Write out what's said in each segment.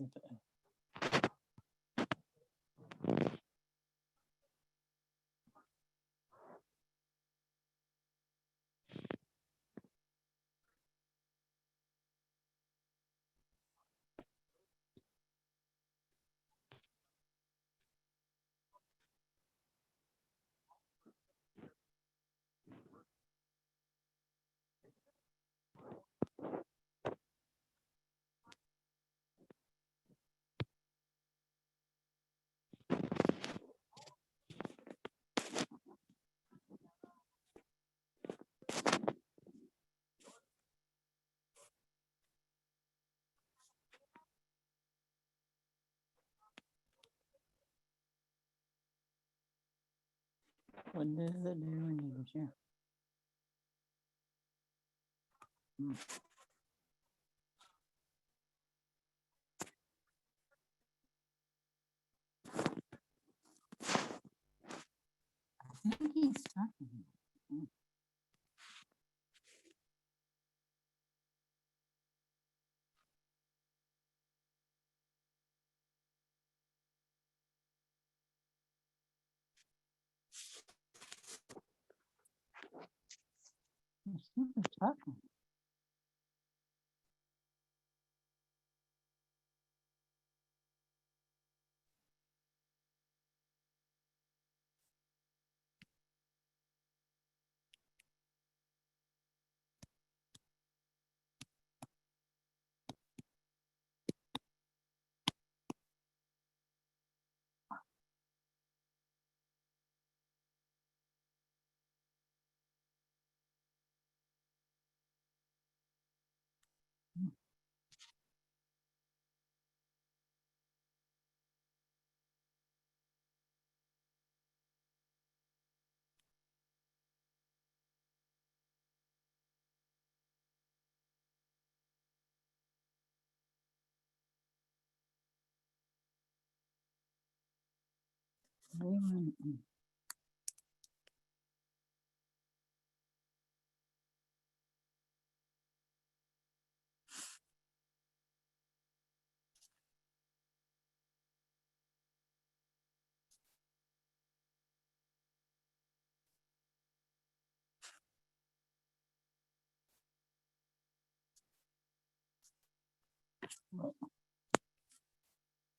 see if it is. What does it do when you share? I think he's talking. He's super talking.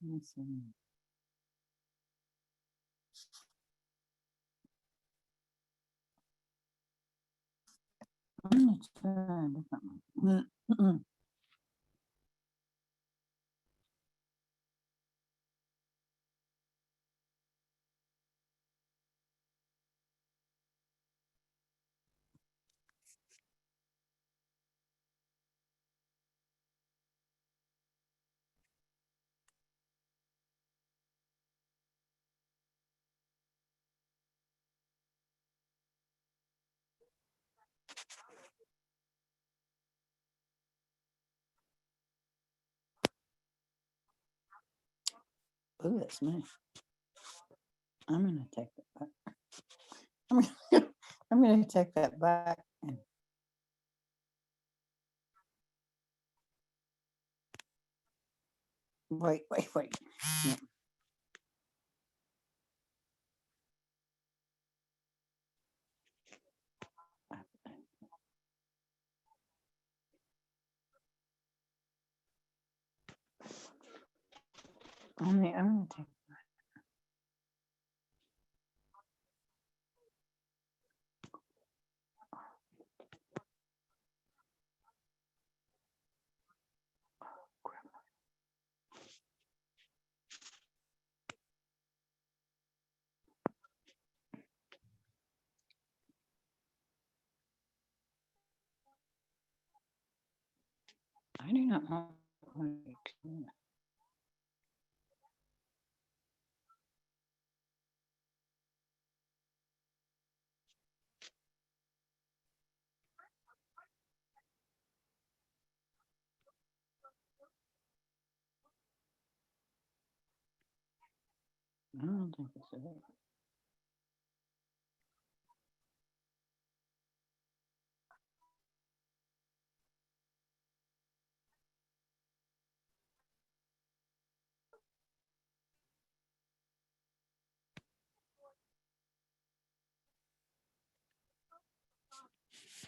Listen. I'm gonna try a different one. Oh, that's nice. I'm gonna take that back. I'm gonna take that back and wait. No. I'm gonna take. I do not want. I don't think it's a.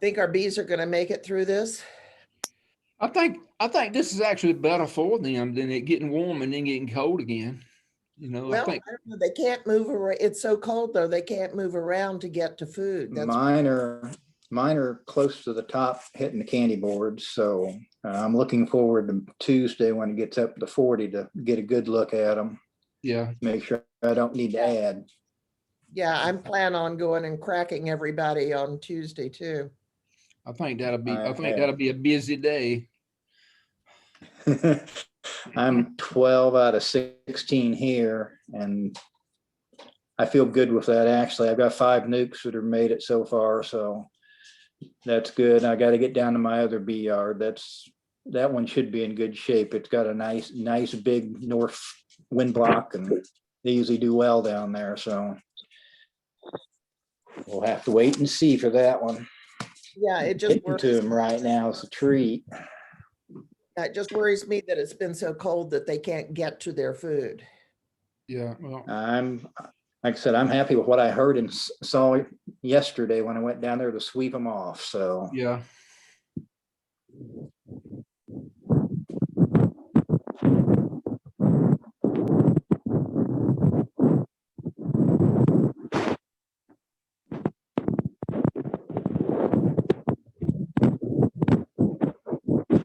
Think our bees are going to make it through this? I think this is actually better for them than it getting warm and then getting cold again. You know, I Well, think I don't know. They can't move around. It's so cold though. They can't move around to get to food. That's Mine are close to the top hitting the candy boards. So I'm looking forward to Tuesday when it gets up to 40 to get a good look at them. yeah. Make sure I don't need to add. yeah. I'm planning on going and cracking everybody on Tuesday too. I think that'll be I a busy day. I'm 12 out of 16 here, and I feel good with that. Actually, I've got 5 nukes that have made it so far, so that's good. I got to get down to my other bee yard. That one should be in good shape. It's got a nice big north wind block, and they usually do well down there. So we'll have to wait and see for that one. Yeah, it just Getting to him right now is a treat. It just worries me that it's been so cold that they can't get to their food. Yeah. Well, Like I said, I'm happy with what I heard and saw yesterday when I went down there to sweep them off. So yeah.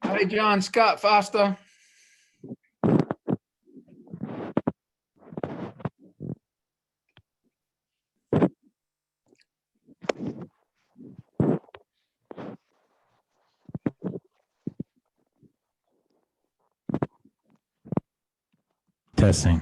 Hey, John Scott Foster. Testing.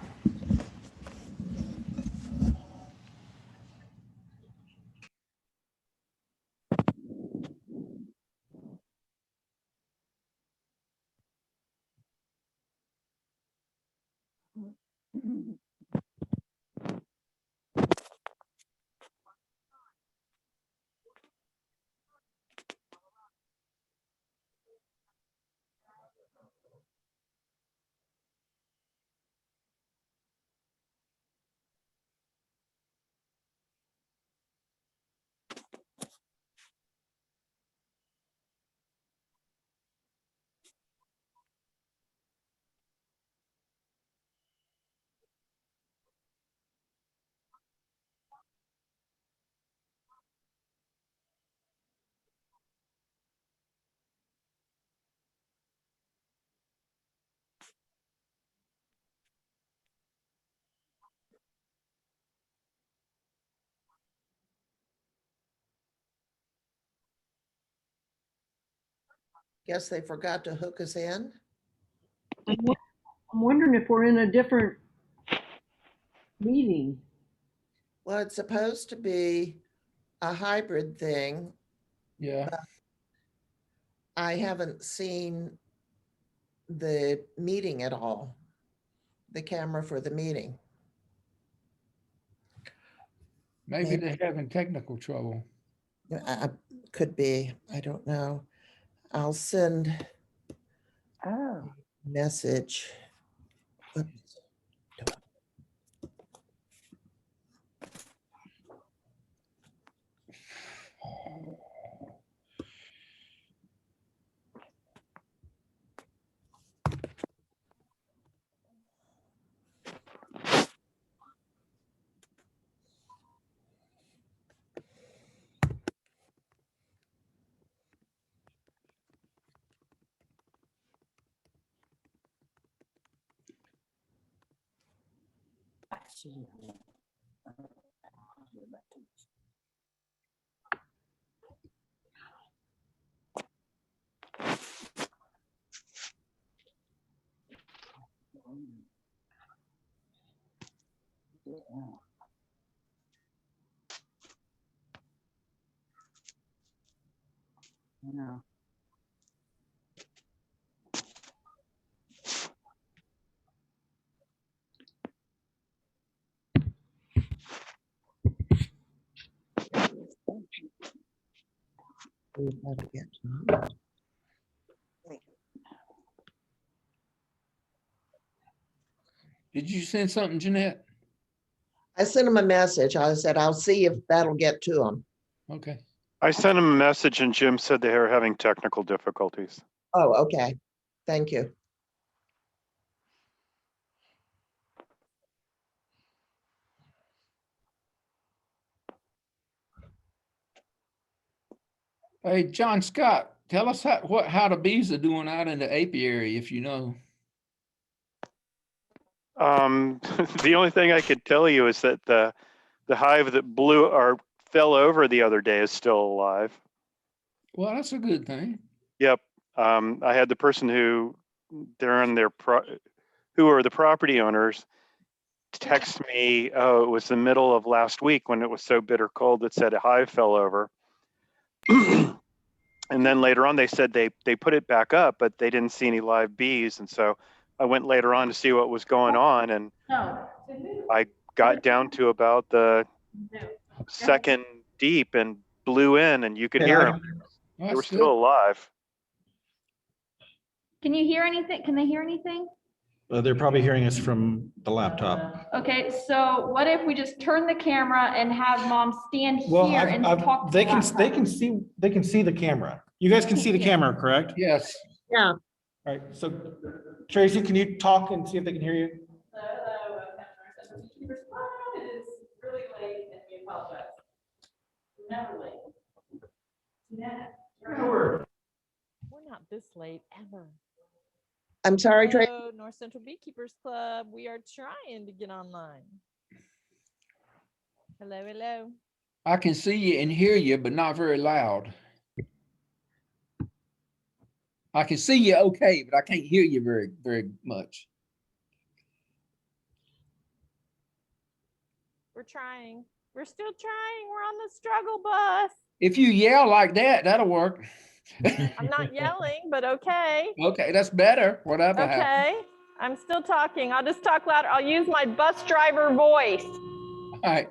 Guess they forgot to hook us in. I'm wondering if we're in a different meeting. Well, it's supposed to be a hybrid thing. Yeah. I haven't seen the meeting at all, the camera for the meeting. Maybe they're having technical trouble. Could be, I don't know. I'll send Oh, message. Oops. I see. Yeah. I know. That'll get to it. Did you send something, Jeanette? I sent him a message. I said, I'll see if that'll get to him. Okay. I sent him a message and Jim said they were having technical difficulties. Oh, okay. Thank you. Hey, John Scott, tell us how the bees are doing out in the apiary, if you know. The only thing I could tell you is that the hive that blew or fell over the other day is still alive. Well, that's a good thing. Yep. I had the person who are the property owners text me, oh, it was the middle of last week when it was so bitter cold that said a hive fell over. And then later on, they said they put it back up, but they didn't see any live bees. And so I went later on to see what was going on. And I got down to about the second deep and blew in, and you could hear them. They were That's still good. alive. Can you hear anything? Can they hear anything? They're probably hearing us from the laptop. Okay, so what if we just turn the camera and have mom stand Well, here and talk? To they the can laptop? they can see the camera. You guys can see the camera, correct? Yes. Yeah. All right. So Tracy, can you talk and see if they can hear you? Hello, it is really late and we apologize. Never late. We're not this late ever. I'm sorry, Tracy. Hello, North Central Beekeepers Club. We are trying to get online. Hello, hello. I can see you and hear you, but not very loud. I can see you okay, but I can't hear you very much. We're trying. We're still trying. We're on the struggle bus. If you yell like that, that'll work. I'm not yelling, but okay. Okay, that's better. Whatever happened. Okay. I'm still talking. I'll just talk louder. I'll use my bus driver voice. All right.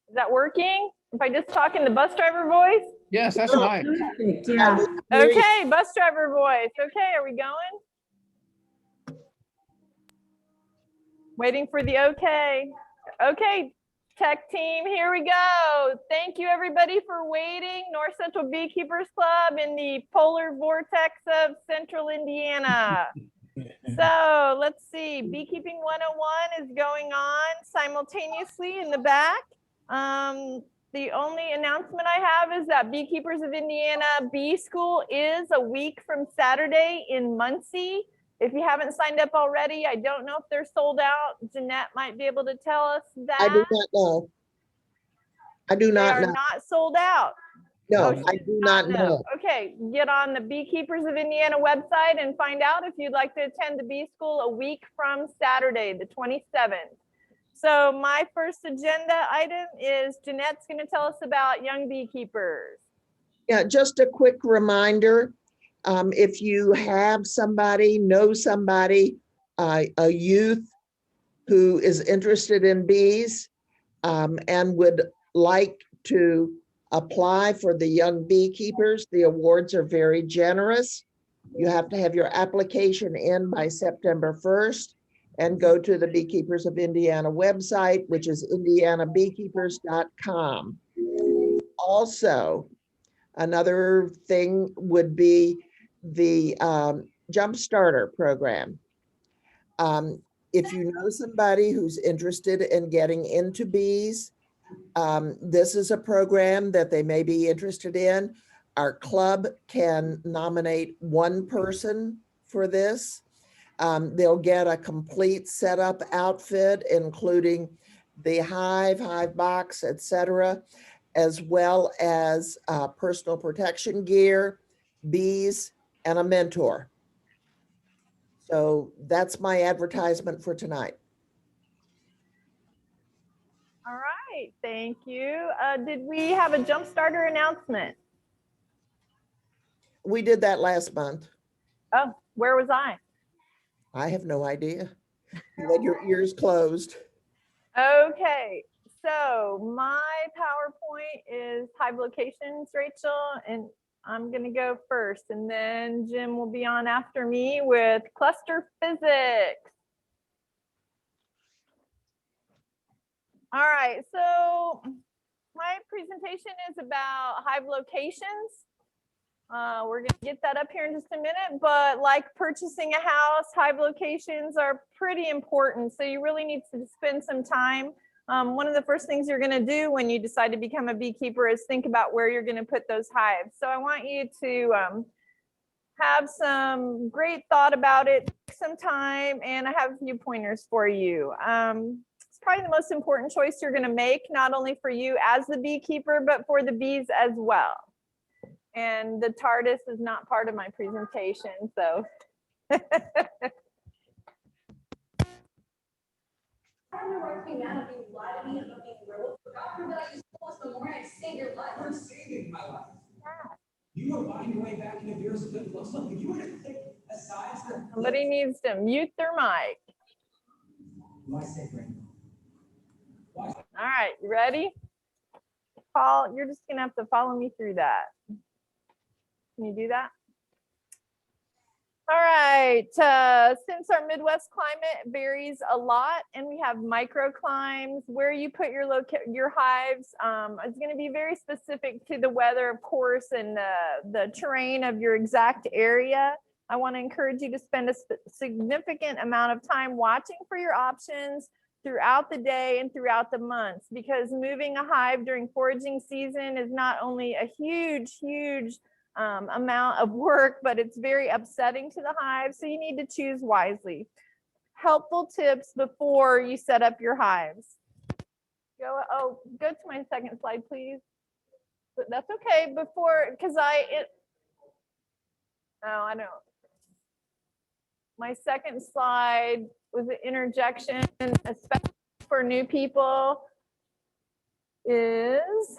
Is that working? If I just talk in the bus driver voice? Yes, that's nice. Yeah. Okay, bus driver voice. Okay, are we going? Waiting for the okay. Okay, tech team, here we go. Thank you everybody for waiting. North Central Beekeepers Club in the polar vortex of central Indiana. So let's see, Beekeeping 101 is going on simultaneously in the back. The only announcement I have is that Beekeepers of Indiana Bee School is a week from Saturday in Muncie. If you haven't signed up already, I don't know if they're sold out. Jeanette might be able to tell us that. I do not know. I do They not are know. not sold out. No, Oh, I do not know. Okay, get on the Beekeepers of Indiana website and find out if you'd like to attend the bee school a week from Saturday, the 27th. So my first agenda item is Jeanette's going to tell us about young beekeepers. Yeah, just a quick reminder. If you have somebody, know somebody, a youth who is interested in bees and would like to apply for the Young Beekeepers, the awards are very generous. You have to have your application in by September 1st and go to the Beekeepers of Indiana website, which is indianabeekeepers.com. Also, another thing would be the Jump Starter program. If you know somebody who's interested in getting into bees, this is a program that they may be interested in. Our club can nominate one person for this. They'll get a complete setup outfit, including the hive box, etc., as well as personal protection gear, bees, and a mentor. So that's my advertisement for tonight. All right, thank you. Did we have a Jump Starter announcement? We did that last month. Oh, where was I? I have no idea. You had your ears closed. Okay, so my PowerPoint is hive locations, Rachel, and I'm gonna go first, and then Jim will be on after me with cluster physics. All right, so my presentation is about hive locations. We're going to get that up here in just a minute, but like purchasing a house, hive locations are pretty important. So you really need to spend some time. One of the first things you're going to do when you decide to become a beekeeper is think about where you're going to put those hives. So I want you to have some great thought about it, some time, and I have a few pointers for you. It's probably the most important choice you're going to make, not only for you as the beekeeper, but for the bees as well. And the TARDIS is not part of my presentation, so. You were buying your way back into beers that didn't look something. You were going to take aside from. Somebody needs to mute their mic. All right, you ready? Paul, you're just gonna have to follow me through that. Can you do that? All right, since our Midwest climate varies a lot and we have microclimes, where you put your hives is going to be very specific to the weather, of course, and the terrain of your exact area. I want to encourage you to spend a significant amount of time watching for your options throughout the day and throughout the months, because moving a hive during foraging season is not only a huge amount of work, but it's very upsetting to the hive. So you need to choose wisely. Helpful tips before you set up your hives. Go to my second slide, please. But that's okay. I don't. My second slide was an interjection, especially for new people, is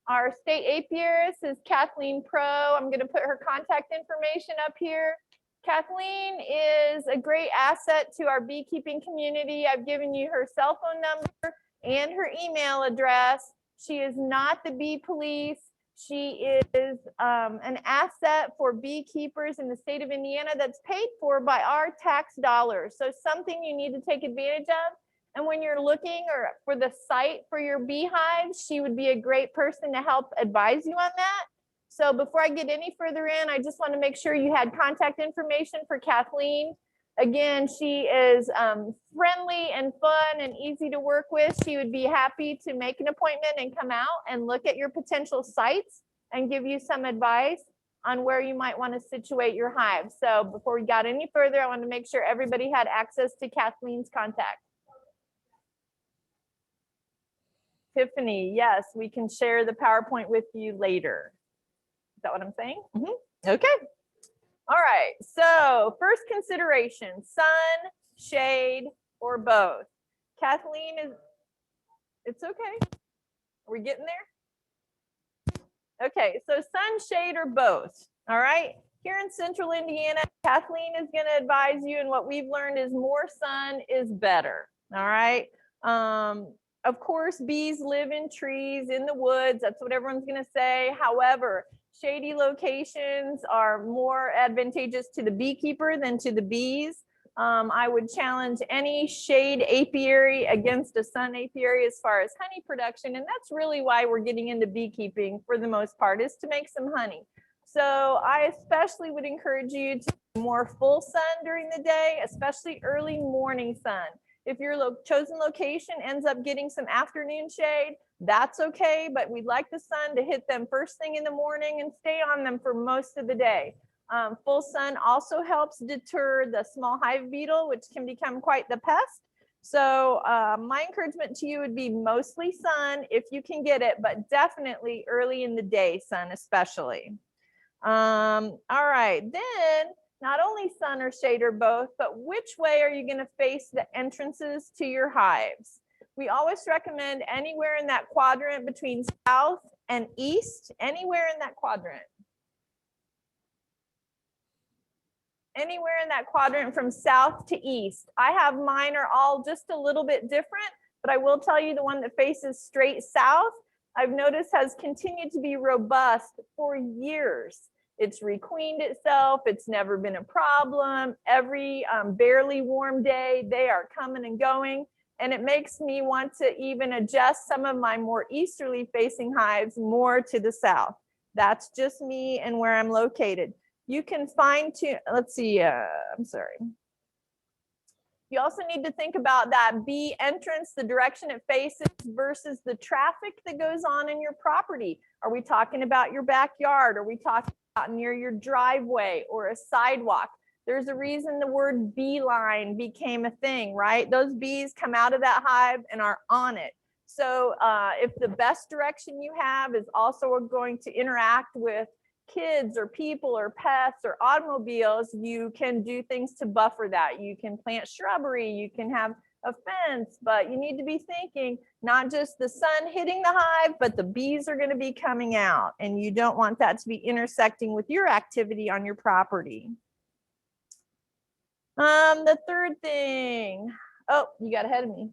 our state apiarist is Kathleen Pro. I'm going to put her contact information up here. Kathleen is a great asset to our beekeeping community. I've given you her cell phone number and her email address. She is not the bee police. She is an asset for beekeepers in the state of Indiana that's paid for by our tax dollars. So something you need to take advantage of. And when you're looking for the site for your beehives, she would be a great person to help advise you on that. So before I get any further in, I just want to make sure you had contact information for Kathleen. Again, she is friendly and fun and easy to work with. She would be happy to make an appointment and come out and look at your potential sites and give you some advice on where you might want to situate your hive. So before we got any further, I want to make sure everybody had access to Kathleen's contact. Tiffany, yes, we can share the PowerPoint with you later. Is that what I'm saying? Okay. All right. So first consideration, sun, shade, or both. Kathleen it's okay. Are we getting there? Okay. So sun, shade, or both. All right. Here in central Indiana, Kathleen is going to advise you, and what we've learned is more sun is better. All right. Of course, bees live in trees, in the woods. That's what everyone's going to say. However, shady locations are more advantageous to the beekeeper than to the bees. I would challenge any shade apiary against a sun apiary as far as honey production. And that's really why we're getting into beekeeping for the most part, is to make some honey. So I especially would encourage you to do more full sun during the day, especially early morning sun. If your chosen location ends up getting some afternoon shade, that's okay, but we'd like the sun to hit them first thing in the morning and stay on them for most of the day. Full sun also helps deter the small hive beetle, which can become quite the pest. So my encouragement to you would be mostly sun if you can get it, but definitely early in the day sun especially. All right, then not only sun or shade or both, but which way are you going to face the entrances to your hives? We always recommend anywhere in that quadrant between south and east, anywhere in that quadrant. Anywhere in that quadrant from south to east. I have mine are all just a little bit different, but I will tell you the one that faces straight south, I've noticed has continued to be robust for years. It's requeened itself. It's never been a problem. Every barely warm day, they are coming and going. And it makes me want to even adjust some of my more easterly facing hives more to the south. That's just me and where I'm located. You can fine tune, let's see, I'm sorry. You also need to think about that bee entrance, the direction it faces versus the traffic that goes on in your property. Are we talking about your backyard? Are we talking about near your driveway or a sidewalk? There's a reason the word beeline became a thing, right? Those bees come out of that hive and are on it. So if the best direction you have is also going to interact with kids or people or pets or automobiles, you can do things to buffer that. You can plant shrubbery, you can have a fence, but you need to be thinking not just the sun hitting the hive, but the bees are going to be coming out, and you don't want that to be intersecting with your activity on your property. The third thing, oh, you got ahead of me.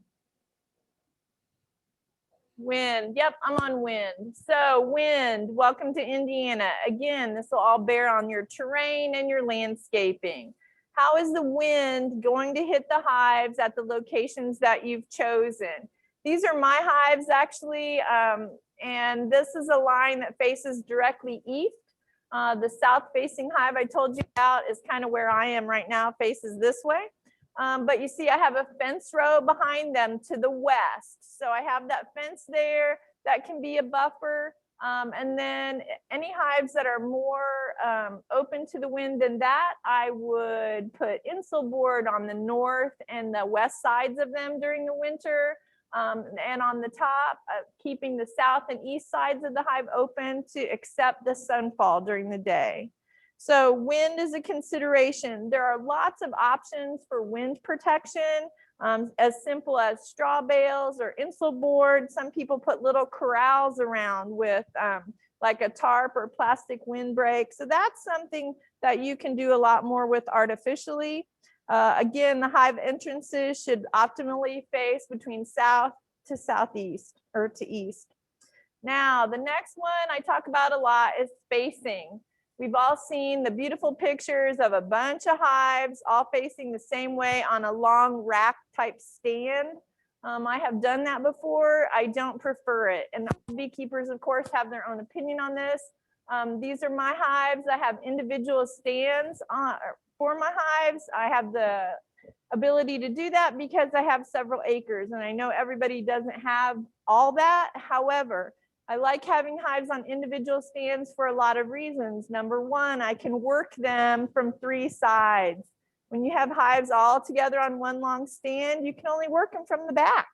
Wind, yep, I'm on wind. So wind, welcome to Indiana. Again, this will all bear on your terrain and your landscaping. How is the wind going to hit the hives at the locations that you've chosen? These are my hives actually, and this is a line that faces directly east. The south facing hive I told you about is kind of where I am right now, faces this way. But you see I have a fence row behind them to the west. So I have that fence there that can be a buffer. And then any hives that are more open to the wind than that, I would put insul board on the north and the west sides of them during the winter. And on the top, keeping the south and east sides of the hive open to accept the sunfall during the day. So wind is a consideration. There are lots of options for wind protection, as simple as straw bales or insul board. Some people put little corrals around with like a tarp or plastic windbreak. So that's something that you can do a lot more with artificially. Again, the hive entrances should optimally face between south to southeast or to east. Now, the next one I talk about a lot is spacing. We've all seen the beautiful pictures of a bunch of hives all facing the same way on a long rack type stand. I have done that before. I don't prefer it. And beekeepers, of course, have their own opinion on this. These are my hives. I have individual stands for my hives. I have the ability to do that because I have several acres, and I know everybody doesn't have all that. However, I like having hives on individual stands for a lot of reasons. Number one, I can work them from 3 sides. When you have hives all together on one long stand, you can only work them from the back.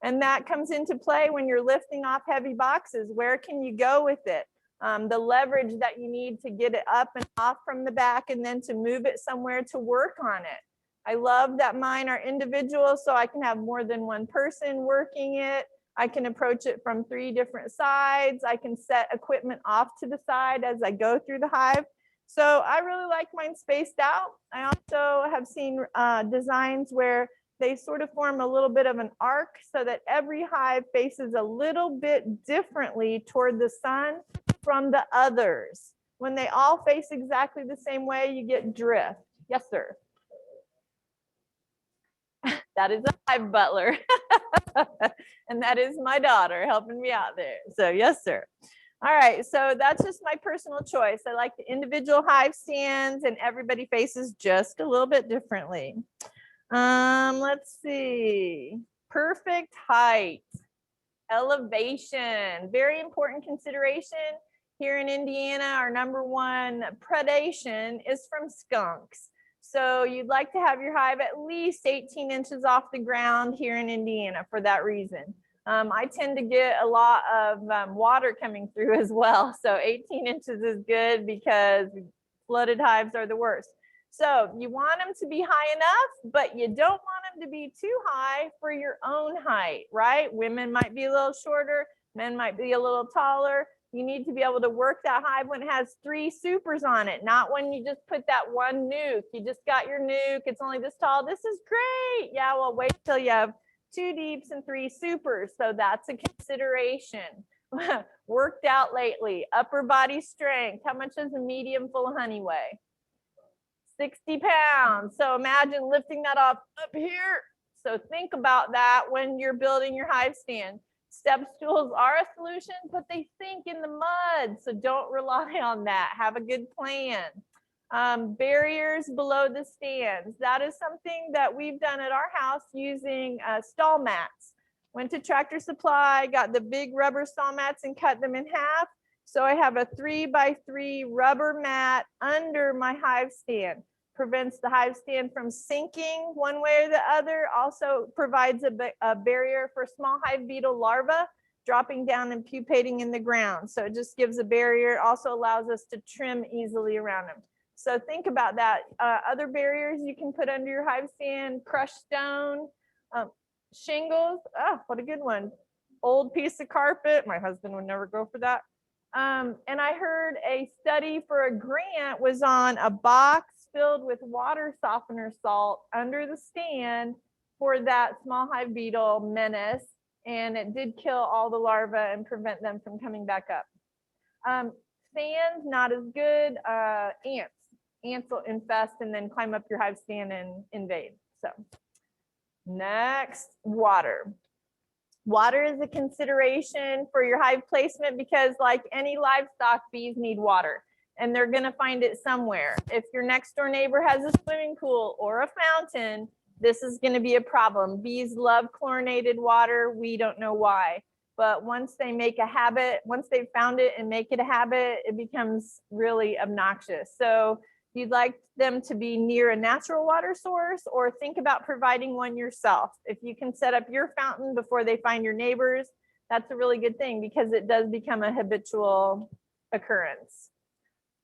And that comes into play when you're lifting off heavy boxes. Where can you go with it? The leverage that you need to get it up and off from the back and then to move it somewhere to work on it. I love that mine are individual, so I can have more than one person working it. I can approach it from 3 different sides. I can set equipment off to the side as I go through the hive. So I really like mine spaced out. I also have seen designs where they sort of form a little bit of an arc so that every hive faces a little bit differently toward the sun from the others. When they all face exactly the same way, you get drift. Yes, sir. That is a hive butler. And that is my daughter helping me out there. So yes, sir. All right, so that's just my personal choice. I like the individual hive stands, and everybody faces just a little bit differently. Let's see. Perfect height. Elevation. Very important consideration. Here in Indiana, our #1 predation is from skunks. So you'd like to have your hive at least 18 inches off the ground here in Indiana for that reason. I tend to get a lot of water coming through as well. So 18 inches is good because flooded hives are the worst. So you want them to be high enough, but you don't want them to be too high for your own height, right? Women might be a little shorter, men might be a little taller. You need to be able to work that hive when it has 3 supers on it, not when you just put that one nuke. You just got your nuke, it's only this tall. This is great. Yeah, well, wait till you have 2 deeps and 3 supers. So that's a consideration. Worked out lately. Upper body strength. How much does a medium full of honey weigh? 60 pounds. So imagine lifting that up here, So think about that when you're building your hive stand. Step stools are a solution, but they sink in the mud. So don't rely on that. Have a good plan. Barriers below the stands. That is something that we've done at our house using stall mats. Went to Tractor Supply, got the big rubber stall mats and cut them in half. So I have a 3x3 rubber mat under my hive stand. Prevents the hive stand from sinking one way or the other. Also provides a barrier for small hive beetle larvae dropping down and pupating in the ground. So it just gives a barrier. It also allows us to trim easily around them. So think about that. Other barriers you can put under your hive stand: crushed stone, shingles. Oh, what a good one. Old piece of carpet. My husband would never go for that. And I heard a study for a grant was on a box filled with water softener salt under the stand for that small hive beetle menace. And it did kill all the larvae and prevent them from coming back up. Fans, not as good. Ants will infest and then climb up your hive stand and invade. So next, water. Water is a consideration for your hive placement because, like any livestock, bees need water and they're going to find it somewhere. If your next door neighbor has a swimming pool or a fountain, this is going to be a problem. Bees love chlorinated water. We don't know why, but once they make a habit, once they've found it and make it a habit, it becomes really obnoxious. So you'd like them to be near a natural water source, or think about providing one yourself. If you can set up your fountain before they find your neighbors, that's a really good thing because it does become a habitual occurrence.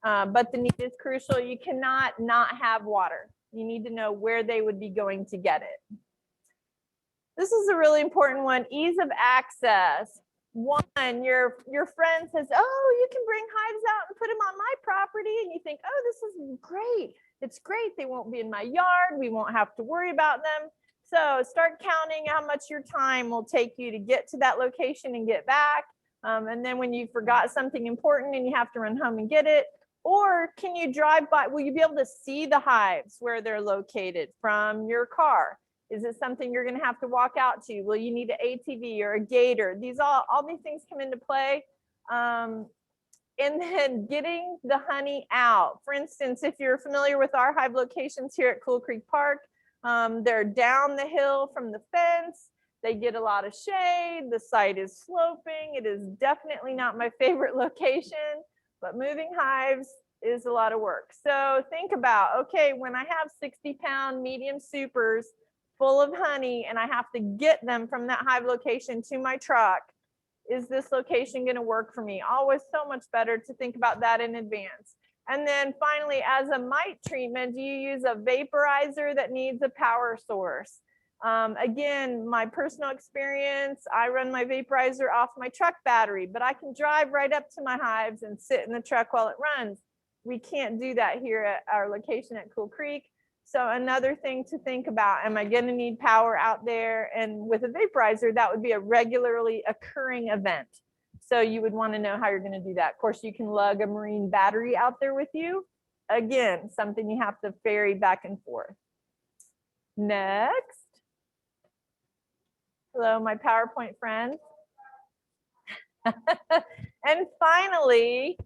But the need is crucial. You cannot not have water. You need to know where they would be going to get it. This is a really important one: ease of access. One, your friend says, oh, you can bring hives out and put them on my property. And you think, oh, this is great. It's great. They won't be in my yard. We won't have to worry about them. So start counting how much your time will take you to get to that location and get back. And then when you forgot something important and you have to run home and get it, or can you drive by? Will you be able to see the hives where they're located from your car? Is it something you're going to have to walk out to? Will you need an ATV or a gator? All these things come into play. And then getting the honey out. For instance, if you're familiar with our hive locations here at Cool Creek Park, they're down the hill from the fence. They get a lot of shade. The site is sloping. It is definitely not my favorite location, but moving hives is a lot of work. So think about, okay, when I have 60-pound medium supers full of honey and I have to get them from that hive location to my truck, is this location going to work for me? Always so much better to think about that in advance. And then finally, as a mite treatment, do you use a vaporizer that needs a power source? Again, my personal experience, I run my vaporizer off my truck battery, but I can drive right up to my hives and sit in the truck while it runs. We can't do that here at our location at Cool Creek. So another thing to think about, am I going to need power out there? And with a vaporizer, that would be a regularly occurring event. So you would want to know how you're going to do that. Of course, you can lug a marine battery out there with you. Again, something you have to ferry back and forth. Next. Hello, my PowerPoint friends. And finally,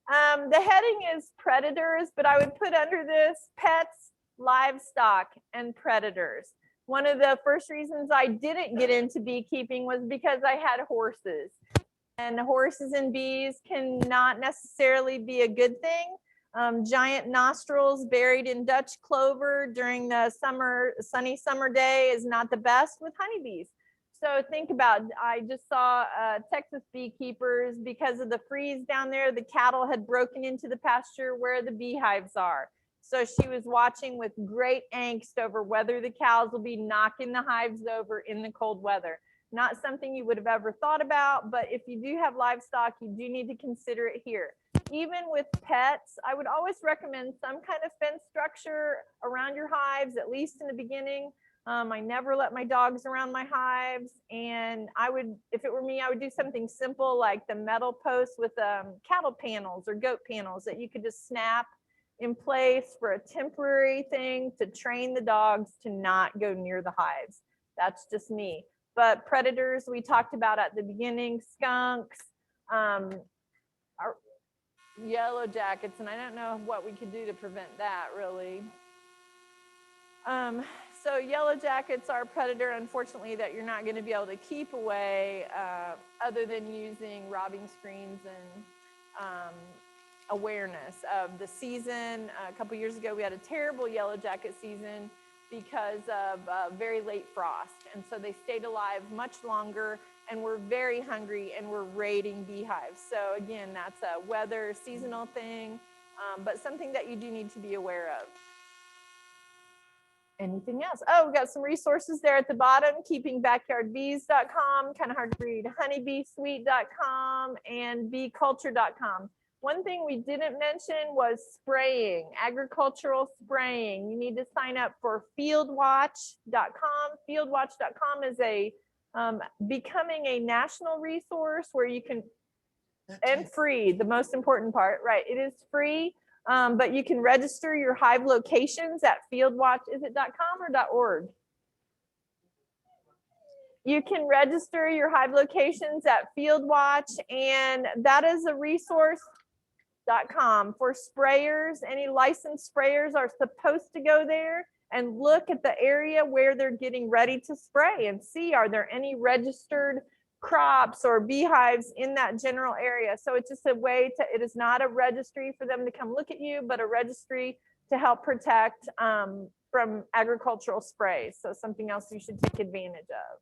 the heading is predators, but I would put under this pets, livestock, and predators. One of the first reasons I didn't get into beekeeping was because I had horses. And horses and bees cannot necessarily be a good thing. Giant nostrils buried in Dutch clover during the sunny summer day is not the best with honeybees. So think about, I just saw Texas Beekeepers, because of the freeze down there, the cattle had broken into the pasture where the beehives are. So she was watching with great angst over whether the cows will be knocking the hives over in the cold weather. Not something you would have ever thought about, but if you do have livestock, you do need to consider it here. Even with pets, I would always recommend some kind of fence structure around your hives, at least in the beginning. I never let my dogs around my hives, and if it were me, I would do something simple like the metal posts with cattle panels or goat panels that you could just snap in place for a temporary thing to train the dogs to not go near the hives. That's just me. But predators we talked about at the beginning, skunks, yellow jackets, and I don't know what we could do to prevent that really. So yellow jackets are a predator, unfortunately, that you're not going to be able to keep away other than using robbing screens and awareness of the season. A couple years ago, we had a terrible yellow jacket season because of very late frost. And so they stayed alive much longer and were very hungry and were raiding beehives. So again, that's a weather seasonal thing, but something that you do need to be aware of. Anything else? Oh, we got some resources there at the bottom, keepingbackyardbees.com, kind of hard to read, honeybeesweet.com, and beeculture.com. One thing we didn't mention was spraying, agricultural spraying. You need to sign up for fieldwatch.com. Fieldwatch.com is a becoming a national resource where you can, and free, the most important part, right? It is free. But you can register your hive locations at fieldwatch. Is it .com or .org? You can register your hive locations at Fieldwatch, and that is a resource.com for sprayers. Any licensed sprayers are supposed to go there and look at the area where they're getting ready to spray and see, are there any registered crops or beehives in that general area. So it's just a way to, it is not a registry for them to come look at you, but a registry to help protect from agricultural sprays. So something else you should take advantage of.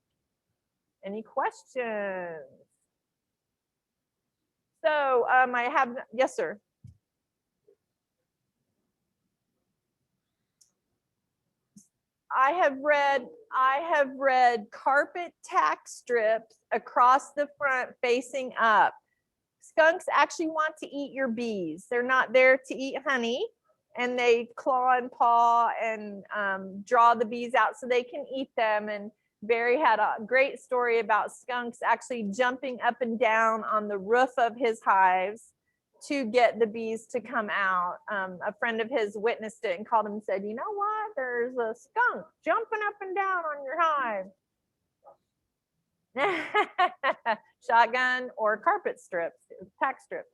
Any questions? So I have, yes, sir. I have read carpet tack strips across the front facing up. Skunks actually want to eat your bees. They're not there to eat honey, and they claw and paw and draw the bees out so they can eat them. And Barry had a great story about skunks actually jumping up and down on the roof of his hives to get the bees to come out. A friend of his witnessed it and called him and said, you know what? There's a skunk jumping up and down on your hive. Shotgun or carpet strips, tack strips.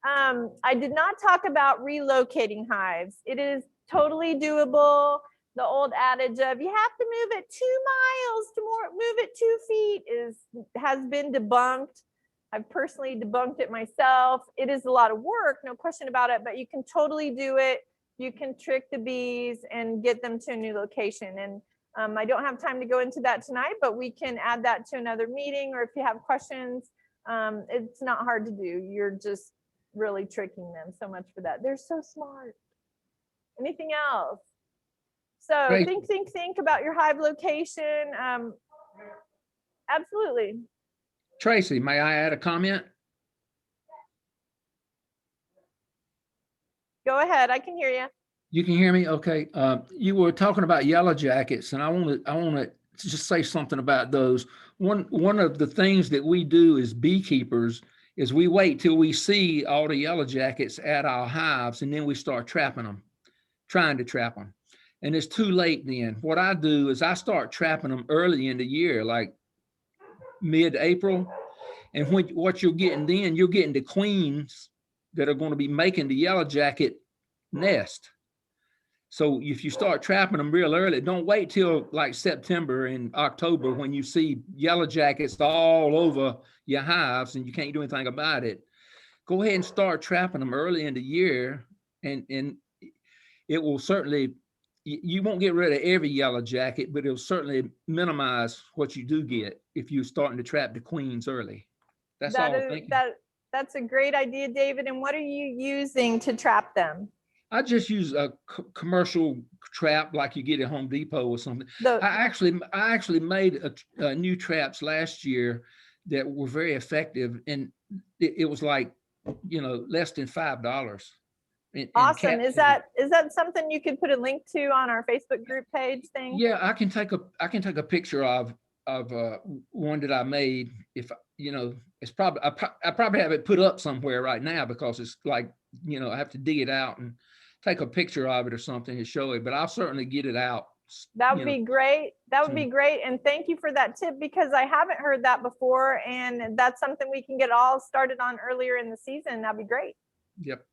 I did not talk about relocating hives. It is totally doable. The old adage of you have to move it 2 miles to move it 2 feet has been debunked. I've personally debunked it myself. It is a lot of work, no question about it, but you can totally do it. You can trick the bees and get them to a new location. And I don't have time to go into that tonight, but we can add that to another meeting, or if you have questions, it's not hard to do. You're just really tricking them. So much for that. They're so smart. Anything else? So Right. think about your hive location. Absolutely. Tracy, may I add a comment? Go ahead, I can hear you. You can hear me? Okay. You were talking about yellow jackets, and I want to just say something about those. One of the things that we do as beekeepers is we wait till we see all the yellow jackets at our hives, and then we start trapping them, trying to trap them. And it's too late then. What I do is I start trapping them early in the year, like mid-April. And what you're getting then, you're getting the queens that are going to be making the yellow jacket nest. So if you start trapping them real early, don't wait till like September and October when you see yellow jackets all over your hives and you can't do anything about it. Go ahead and start trapping them early in the year, and it will certainly, you won't get rid of every yellow jacket, but it'll certainly minimize what you do get if you're starting to trap the queens early. That's all I'm thinking. That's a great idea, David. And what are you using to trap them? I just use a commercial trap like you get at Home Depot or something. I actually made a new traps last year that were very effective, and it was like, less than $5. Awesome. Is that something you could put a link to on our Facebook group page thing? Yeah, I can take a picture of one that I made. If it's probably I probably have it put up somewhere right now because it's like, I have to dig it out and take a picture of it or something to show it, but I'll certainly get it out That would you know, be great. That would so- be great. And thank you for that tip because I haven't heard that before. And that's something we can get all started on earlier in the season. That'd be great. Yep.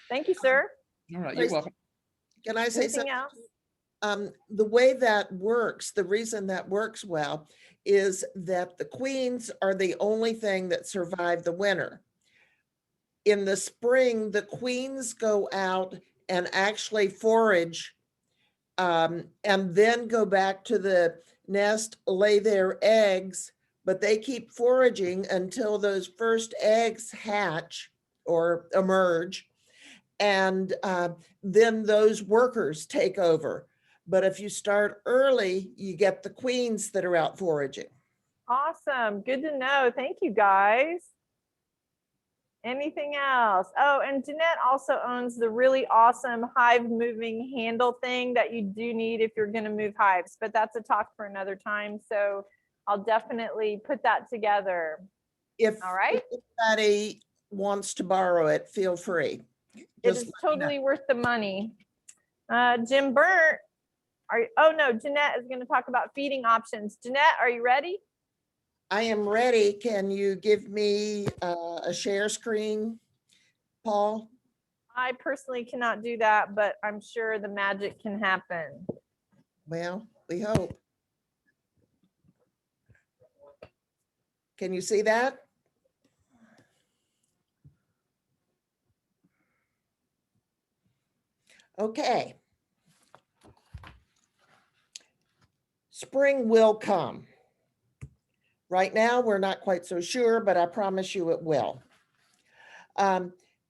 Thank you, sir. All right. You're Tracy, welcome. Can I say Anything something? else? The way that works, the reason that works well is that the queens are the only thing that survive the winter. In the spring, the queens go out and actually forage and then go back to the nest, lay their eggs, but they keep foraging until those first eggs hatch or emerge. And then those workers take over. But if you start early, you get the queens that are out foraging. Awesome. Good to know. Thank you, guys. Anything else? Oh, and Jeanette also owns the really awesome hive moving handle thing that you do need if you're going to move hives, but that's a talk for another time. So I'll definitely put that together. If All right. anybody wants to borrow it, feel free. It Just is totally worth the money. Jim Burnt, oh no, Jeanette is going to talk about feeding options. Jeanette, are you ready? I am ready. Can you give me a share screen, Paul? I personally cannot do that, but I'm sure the magic can happen. Well, we hope. Can you see that? Okay. Spring will come. Right now, we're not quite so sure, but I promise you it will.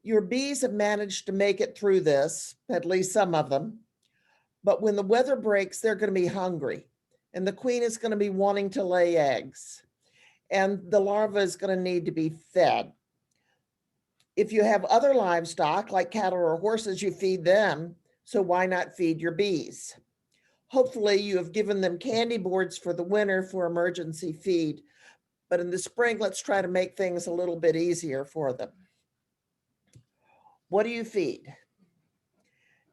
Your bees have managed to make it through this, at least some of them. But when the weather breaks, they're going to be hungry. And the queen is going to be wanting to lay eggs. And the larva is going to need to be fed. If you have other livestock, like cattle or horses, you feed them. So why not feed your bees? Hopefully you have given them candy boards for the winter for emergency feed. But in the spring, let's try to make things a little bit easier for them. What do you feed?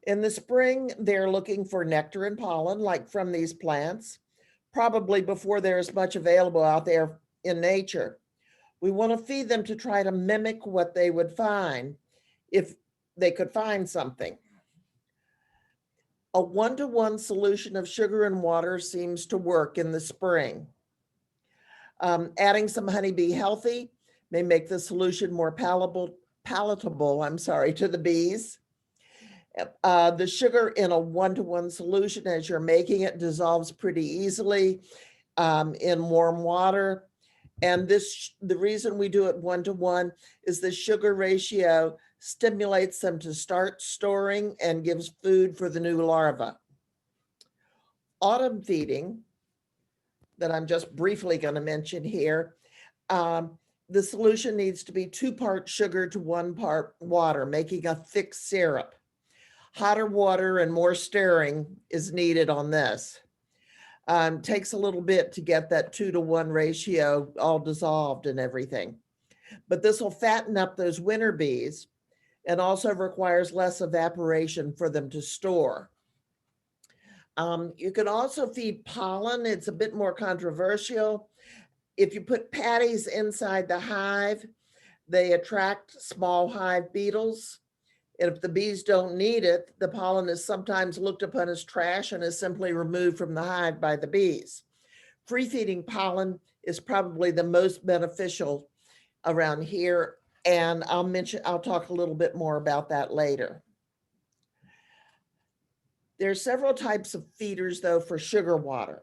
In the spring, they're looking for nectar and pollen, like from these plants, probably before there's much available out there in nature. We want to feed them to try to mimic what they would find if they could find something. A 1-to-1 solution of sugar and water seems to work in the spring. Adding some honeybee healthy may make the solution more palatable, to the bees. The sugar in a 1-to-1 solution, as you're making it, dissolves pretty easily in warm water. And the reason we do it 1-to-1 is the sugar ratio stimulates them to start storing and gives food for the new larva. Autumn feeding, that I'm just briefly going to mention here, the solution needs to be 2 parts sugar to 1 part water, making a thick syrup. Hotter water and more stirring is needed on this. Takes a little bit to get that 2-to-1 ratio all dissolved and everything. But this will fatten up those winter bees and also requires less evaporation for them to store. You can also feed pollen. It's a bit more controversial. If you put patties inside the hive, they attract small hive beetles. And if the bees don't need it, the pollen is sometimes looked upon as trash and is simply removed from the hive by the bees. Free feeding pollen is probably the most beneficial around here. And I'll talk a little bit more about that later. There are several types of feeders though for sugar water.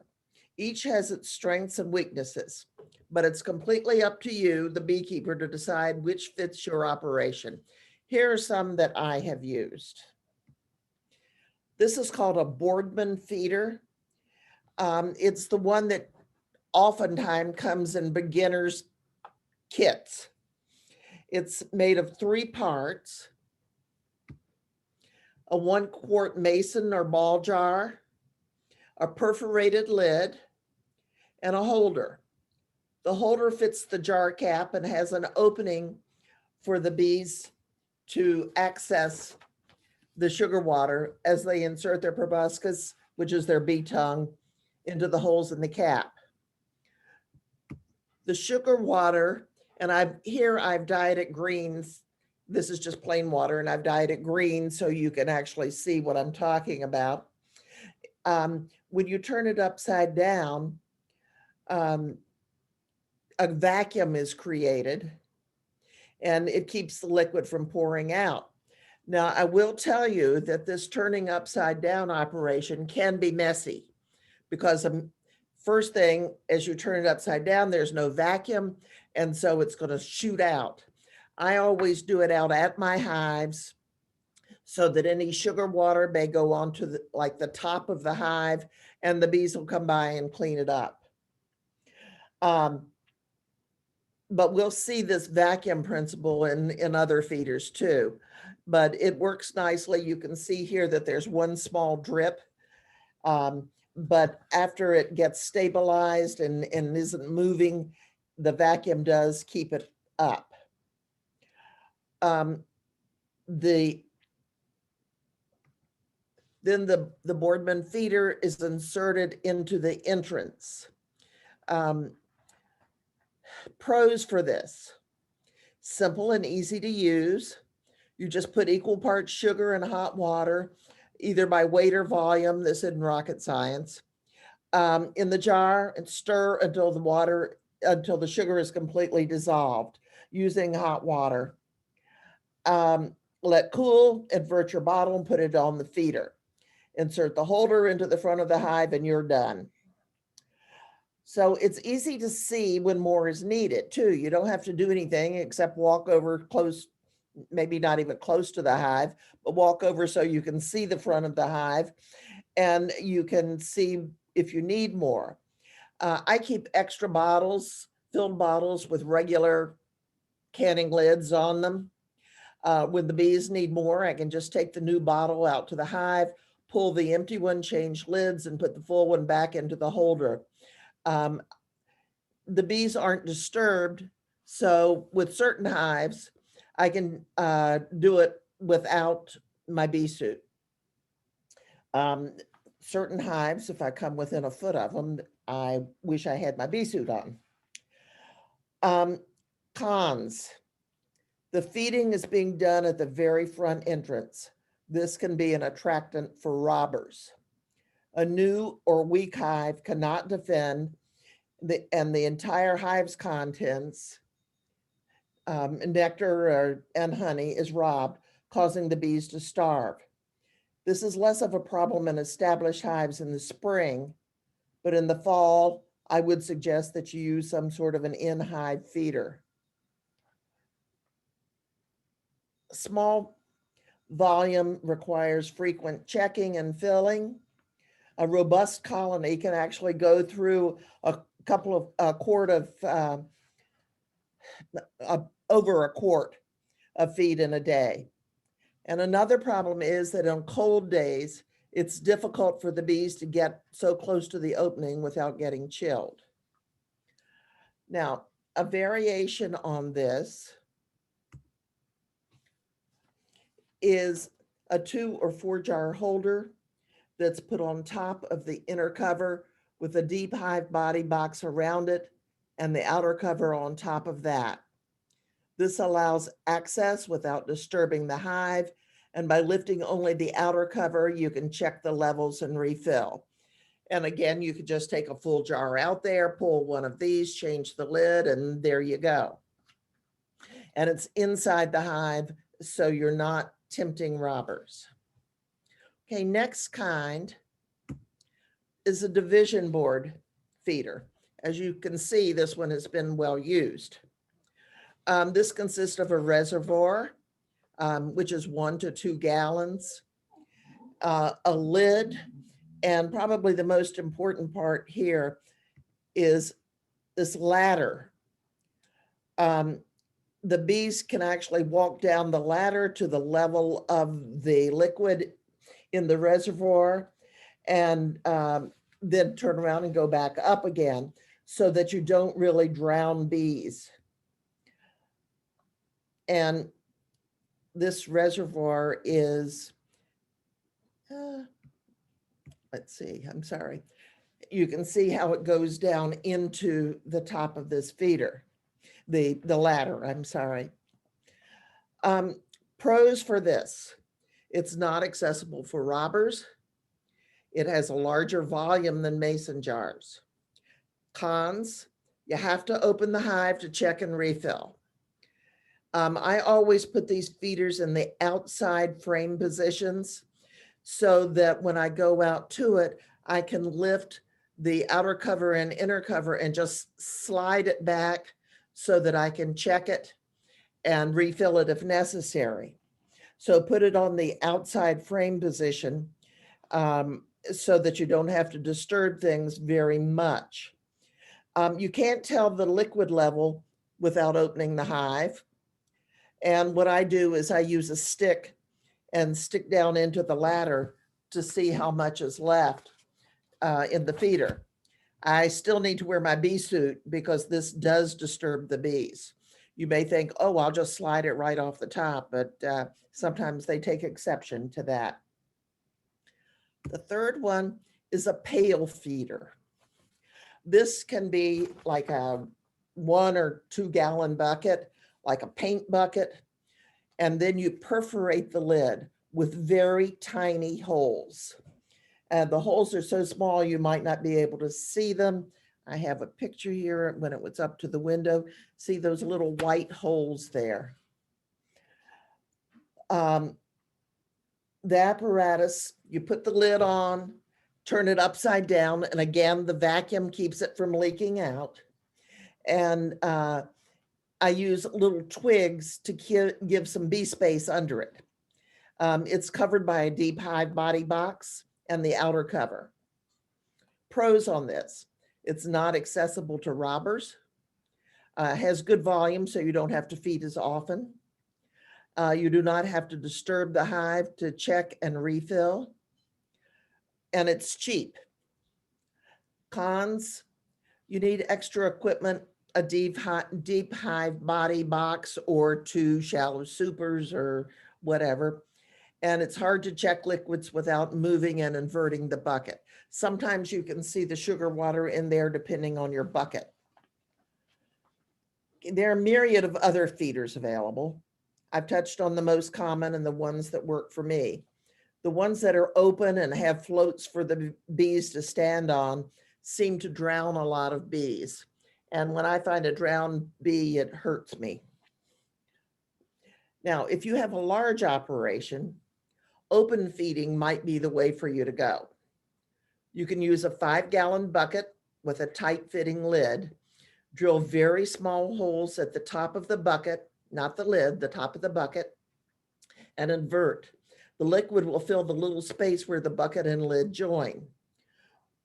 Each has its strengths and weaknesses, but it's completely up to you, the beekeeper, to decide which fits your operation. Here are some that I have used. This is called a Boardman feeder. It's the one that oftentimes comes in beginners kits. It's made of 3 parts, a 1-quart mason or ball jar, a perforated lid, and a holder. The holder fits the jar cap and has an opening for the bees to access the sugar water as they insert their proboscis which is their bee tongue, into the holes in the cap. The sugar water, and I've dyed it greens. This is just plain water, and I've dyed it green so you can actually see what I'm talking about. When you turn it upside down, a vacuum is created and it keeps the liquid from pouring out. Now, I will tell you that this turning upside down operation can be messy because first thing, as you turn it upside down, there's no vacuum, and so it's going to shoot out. I always do it out at my hives so that any sugar water may go onto the top of the hive, and the bees will come by and clean it up. But we'll see this vacuum principle in other feeders too. But it works nicely. You can see here that there's one small drip. But after it gets stabilized and isn't moving, the vacuum does keep it up. Then the Boardman feeder is inserted into the entrance. Pros for this: simple and easy to use. You just put equal parts sugar and hot water, either by weight or volume. This isn't rocket science. In the jar, and stir until the sugar is completely dissolved using hot water. Let cool, invert your bottle and put it on the feeder. Insert the holder into the front of the hive and you're done. So it's easy to see when more is needed too. You don't have to do anything except walk over close, maybe not even close to the hive, but walk over so you can see the front of the hive and you can see if you need more. I keep extra bottles, filled bottles with regular canning lids on them. When the bees need more, I can just take the new bottle out to the hive, pull the empty one, change lids, and put the full one back into the holder. The bees aren't disturbed, so with certain hives, I can do it without my bee suit. Certain hives, if I come within a foot of them, I wish I had my bee suit on. Cons. The feeding is being done at the very front entrance. This can be an attractant for robbers. A new or weak hive cannot defend and the entire hive's contents, nectar and honey, is robbed, causing the bees to starve. This is less of a problem in established hives in the spring, but in the fall, I would suggest that you use some sort of an in-hive feeder. Small volume requires frequent checking and filling. A robust colony can actually go through a quart of, over a quart of feed in a day. And another problem is that on cold days, it's difficult for the bees to get so close to the opening without getting chilled. Now, a variation on this is a 2 or 4 jar holder that's put on top of the inner cover with a deep hive body box around it and the outer cover on top of that. This allows access without disturbing the hive, and by lifting only the outer cover, you can check the levels and refill. And again, you could just take a full jar out there, pull one of these, change the lid, and there you go. And it's inside the hive, so you're not tempting robbers. Okay, next kind is a division board feeder. As you can see, this one has been well used. This consists of a reservoir, which is 1 to 2 gallons, a lid, and probably the most important part here is this ladder. The bees can actually walk down the ladder to the level of the liquid in the reservoir and then turn around and go back up again so that you don't really drown bees. And this reservoir is let's see, I'm sorry. You can see how it goes down into the top of this feeder, the ladder, I'm sorry. Pros for this: it's not accessible for robbers. It has a larger volume than mason jars. Cons: you have to open the hive to check and refill. I always put these feeders in the outside frame positions so that when I go out to it, I can lift the outer cover and inner cover and just slide it back so that I can check it and refill it if necessary. So put it on the outside frame position so that you don't have to disturb things very much. You can't tell the liquid level without opening the hive. And what I do is I use a stick and stick down into the ladder to see how much is left in the feeder. I still need to wear my bee suit because this does disturb the bees. You may think, oh, I'll just slide it right off the top, but sometimes they take exception to that. The third one is a pail feeder. This can be like a 1 or 2 gallon bucket, like a paint bucket, and then you perforate the lid with very tiny holes. And the holes are so small you might not be able to see them. I have a picture here when it was up to the window. See those little white holes there. The apparatus, you put the lid on, turn it upside down, and again, the vacuum keeps it from leaking out. And I use little twigs to give some bee space under it. It's covered by a deep hive body box and the outer cover. Pros on this: it's not accessible to robbers, has good volume so you don't have to feed as often. You do not have to disturb the hive to check and refill, and it's cheap. Cons: you need extra equipment, a deep hive body box or 2 shallow supers or whatever. And it's hard to check liquids without moving and inverting the bucket. Sometimes you can see the sugar water in there depending on your bucket. There are a myriad of other feeders available. I've touched on the most common and the ones that work for me. The ones that are open and have floats for the bees to stand on seem to drown a lot of bees. And when I find a drowned bee, it hurts me. Now, if you have a large operation, open feeding might be the way for you to go. You can use a 5-gallon bucket with a tight fitting lid, drill very small holes at the top of the bucket, not the lid, the top of the bucket, and invert. The liquid will fill the little space where the bucket and lid join.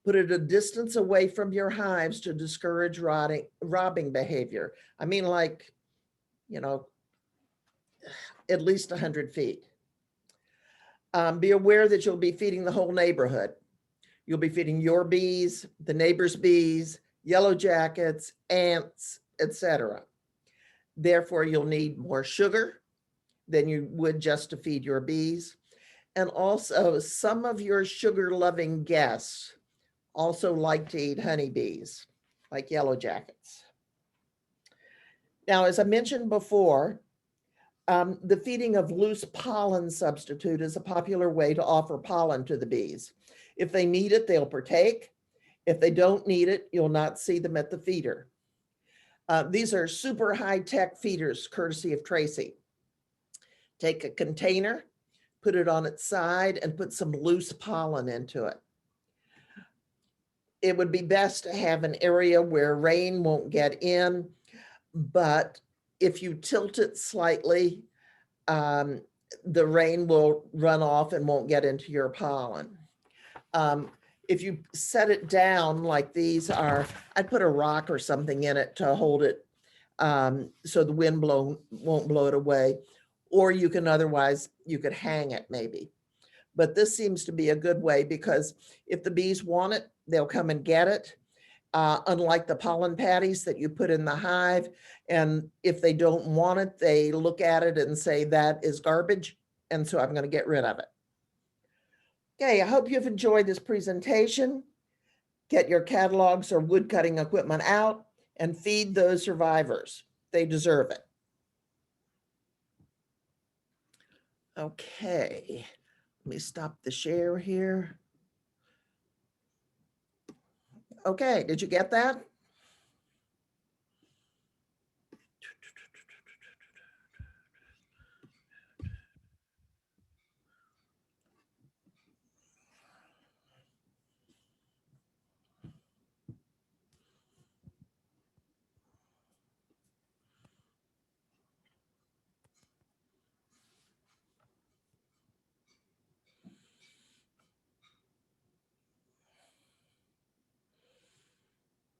Put it a distance away from your hives to discourage robbing behavior. I mean, like, you know, at least 100 feet. Be aware that you'll be feeding the whole neighborhood. You'll be feeding your bees, the neighbor's bees, yellow jackets, ants, etc. Therefore, you'll need more sugar than you would just to feed your bees. And also, some of your sugar-loving guests also like to eat honeybees, like yellow jackets. Now, as I mentioned before, the feeding of loose pollen substitute is a popular way to offer pollen to the bees. If they need it, they'll partake. If they don't need it, you'll not see them at the feeder. These are super high-tech feeders, courtesy of Tracy. Take a container, put it on its side, and put some loose pollen into it. It would be best to have an area where rain won't get in, but if you tilt it slightly, the rain will run off and won't get into your pollen. If you set it down like these are, I'd put a rock or something in it to hold it so the wind won't blow it away. Or you can you could hang it maybe. But this seems to be a good way because if the bees want it, they'll come and get it. Unlike the pollen patties that you put in the hive. And if they don't want it, they look at it and say, that is garbage. And so I'm going to get rid of it. Okay, I hope you've enjoyed this presentation. Get your catalogs or wood cutting equipment out and feed those survivors. They deserve it. Okay, let me stop the share here. Okay, did you get that?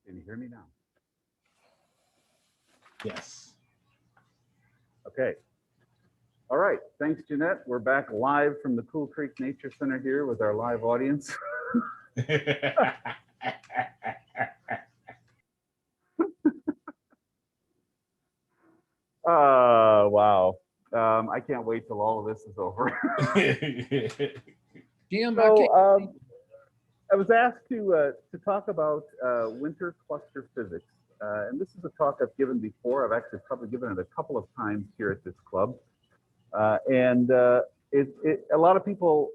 Can you hear me now? Yes. Okay. All right. Thanks, Jeanette. We're back live from the Cool Creek Nature Center here with our live audience. Wow. I can't wait till all of this is over. Jim, So I was asked to talk about winter cluster physics. And this is a talk I've given before. I've actually probably given it a couple of times here at this club. A lot of people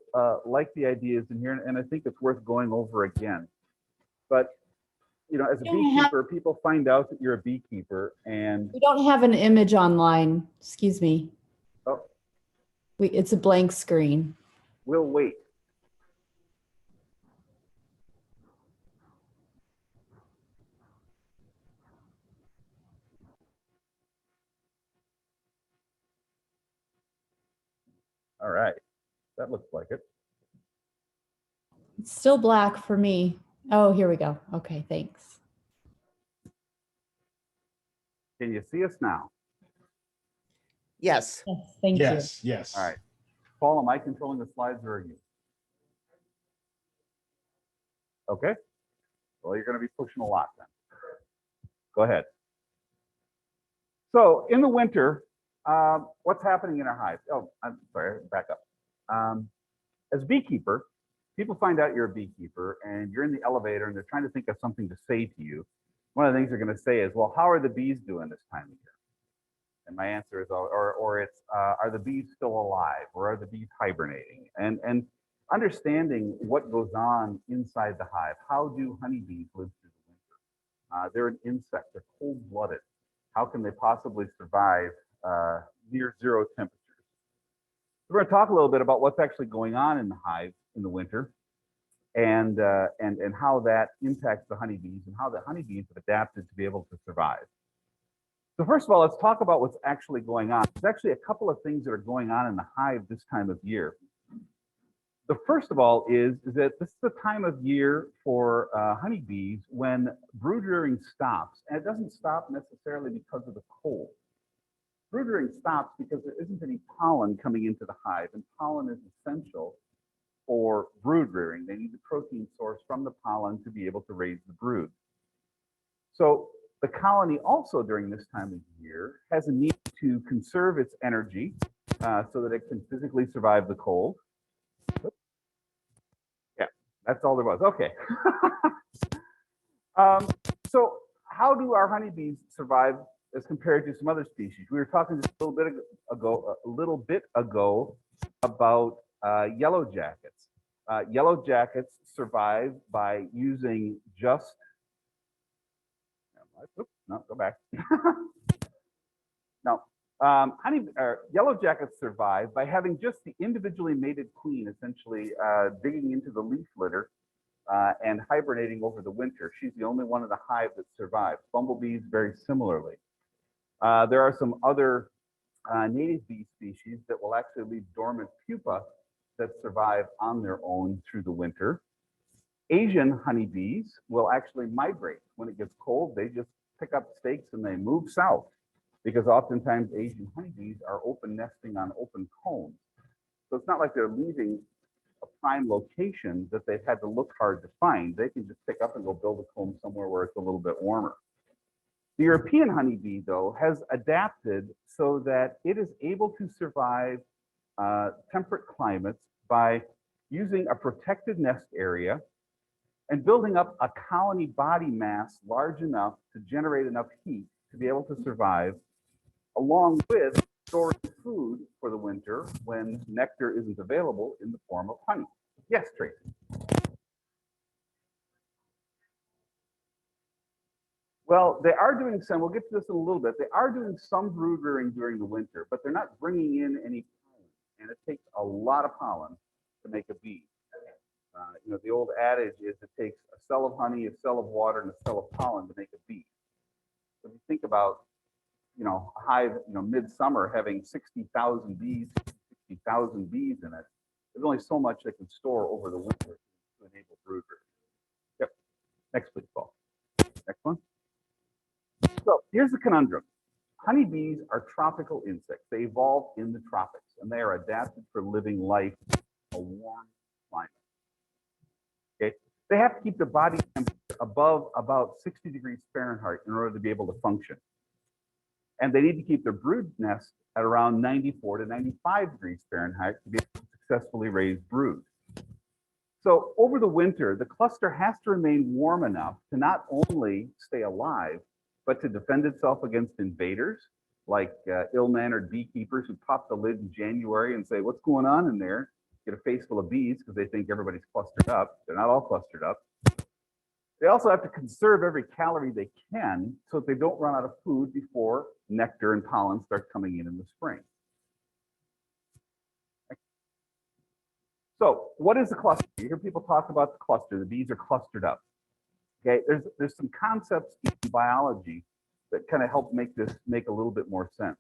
like the ideas in here, and I think it's worth going over again. But you know, as a beekeeper, people find out that you're a beekeeper, and We don't have an image online. Excuse me. oh, It's a blank screen. we'll wait. All right, that looks like it. It's still black for me. Oh, here we go. Okay, thanks. Can you see us now? Yes. Yes, thank Yes, yes. All right. Paul, am I controlling the slides or are you? Okay. Well, you're going to be pushing a lot then. Go ahead. So in the winter, what's happening in our hive? Oh, I'm sorry, back up. As a beekeeper, people find out you're a beekeeper and you're in the elevator and they're trying to think of something to say to you. One of the things they're going to say is, well, how are the bees doing this time of year? And my answer is, or it's, are the bees still alive, or are the bees hibernating? And understanding what goes on inside the hive. How do honeybees live through the winter? They're an insect. They're cold-blooded. How can they possibly survive near zero temperatures? We're going to talk a little bit about what's actually going on in the hive in the winter, and how that impacts the honeybees, and how the honeybees have adapted to be able to survive. So first of all, let's talk about what's actually going on. There's actually a couple of things that are going on in the hive this time of year. The first of all is that this is the time of year for honeybees when brood rearing stops, and it doesn't stop necessarily because of the cold. Brood rearing stops because there isn't any pollen coming into the hive, and pollen is essential for brood rearing. They need the protein source from the pollen to be able to raise the brood. So the colony also during this time of year has a need to conserve its energy so that it can physically survive the cold. Yeah, that's all there was. Okay. So how do our honeybees survive as compared to some other species? We were talking just a little bit ago about yellow jackets. Yellow jackets survive by using just, oops, no, go back. No, yellow jackets survive by having just the individually mated queen essentially digging into the leaf litter and hibernating over the winter. She's the only one in the hive that survives. Bumblebees very similarly. There are some other native bee species that will actually leave dormant pupa that survive on their own through the winter. Asian honeybees will actually migrate. When it gets cold, they just pick up stakes and they move south, because oftentimes Asian honeybees are open nesting on open combs. So it's not like they're leaving a prime location that they've had to look hard to find. They can just pick up and go build a comb somewhere where it's a little bit warmer. The European honeybee, though, has adapted so that it is able to survive temperate climates by using a protected nest area and building up a colony body mass large enough to generate enough heat to be able to survive, along with storing food for the winter when nectar isn't available in the form of honey. Yes, Tracy. Well, they are doing some, we'll get to this in a little bit, they are doing some brood rearing during the winter, but they're not bringing in any pollen, and it takes a lot of pollen to make a bee. You know, the old adage is it takes a cell of honey, a cell of water, and a cell of pollen to make a bee. So if you think about, you know, a hive, you know, midsummer having 60,000 bees, 60,000 bees in it, there's only so much they can store over the winter to enable brood rearing. Yep. Next, please, Paul. Next one. So here's the conundrum. Honeybees are tropical insects. They evolved in the tropics, and they are adapted for living life in a warm climate. Okay, they have to keep their body temperature above about 60 degrees Fahrenheit in order to be able to function. And they need to keep their brood nest at around 94 to 95 degrees Fahrenheit to be able to successfully raise brood. So over the winter, the cluster has to remain warm enough to not only stay alive, but to defend itself against invaders like ill-mannered beekeepers who pop the lid in January and say, what's going on in there? Get a face full of bees because they think everybody's clustered up. They're not all clustered up. They also have to conserve every calorie they can so that they don't run out of food before nectar and pollen start coming in the spring. So what is the cluster? You hear people talk about the cluster. The bees are clustered up. Okay, there's some concepts in biology that kind of help make this make a little bit more sense.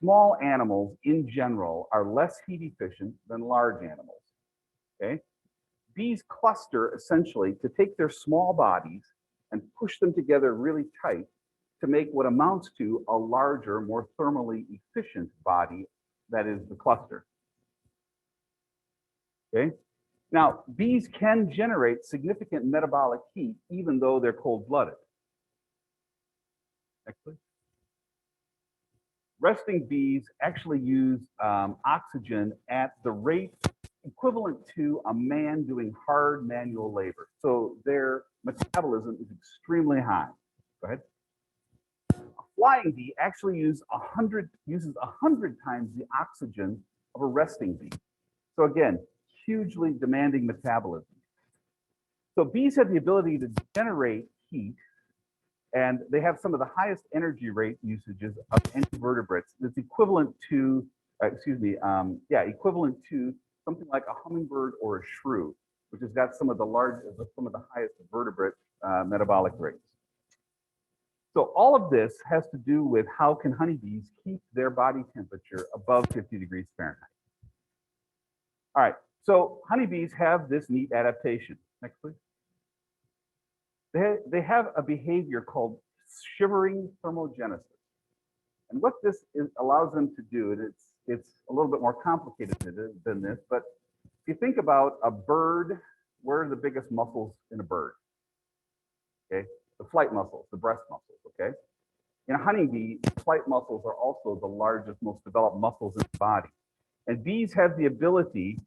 Small animals in general are less heat efficient than large animals. Okay, bees cluster essentially to take their small bodies and push them together really tight to make what amounts to a larger, more thermally efficient body that is the cluster. Okay. Now, bees can generate significant metabolic heat even though they're cold-blooded. Next, please. Resting bees actually use oxygen at the rate equivalent to a man doing hard manual labor. So their metabolism is extremely high. Go ahead. A flying bee actually uses 100 times the oxygen of a resting bee. So again, hugely demanding metabolism. So bees have the ability to generate heat, and they have some of the highest energy rate usages of any vertebrates. That's equivalent to, equivalent to something like a hummingbird or a shrew, which has got some of the highest vertebrate metabolic rates. So all of this has to do with how can honeybees keep their body temperature above 50 degrees Fahrenheit. All right. So honeybees have this neat adaptation. Next, please. They have a behavior called shivering thermogenesis. And what this allows them to do, and it's a little bit more complicated than this, but if you think about a bird, where are the biggest muscles in a bird? Okay, the flight muscles, the breast muscles, okay? In a honeybee, flight muscles are also the largest, most developed muscles in the body. And bees have the ability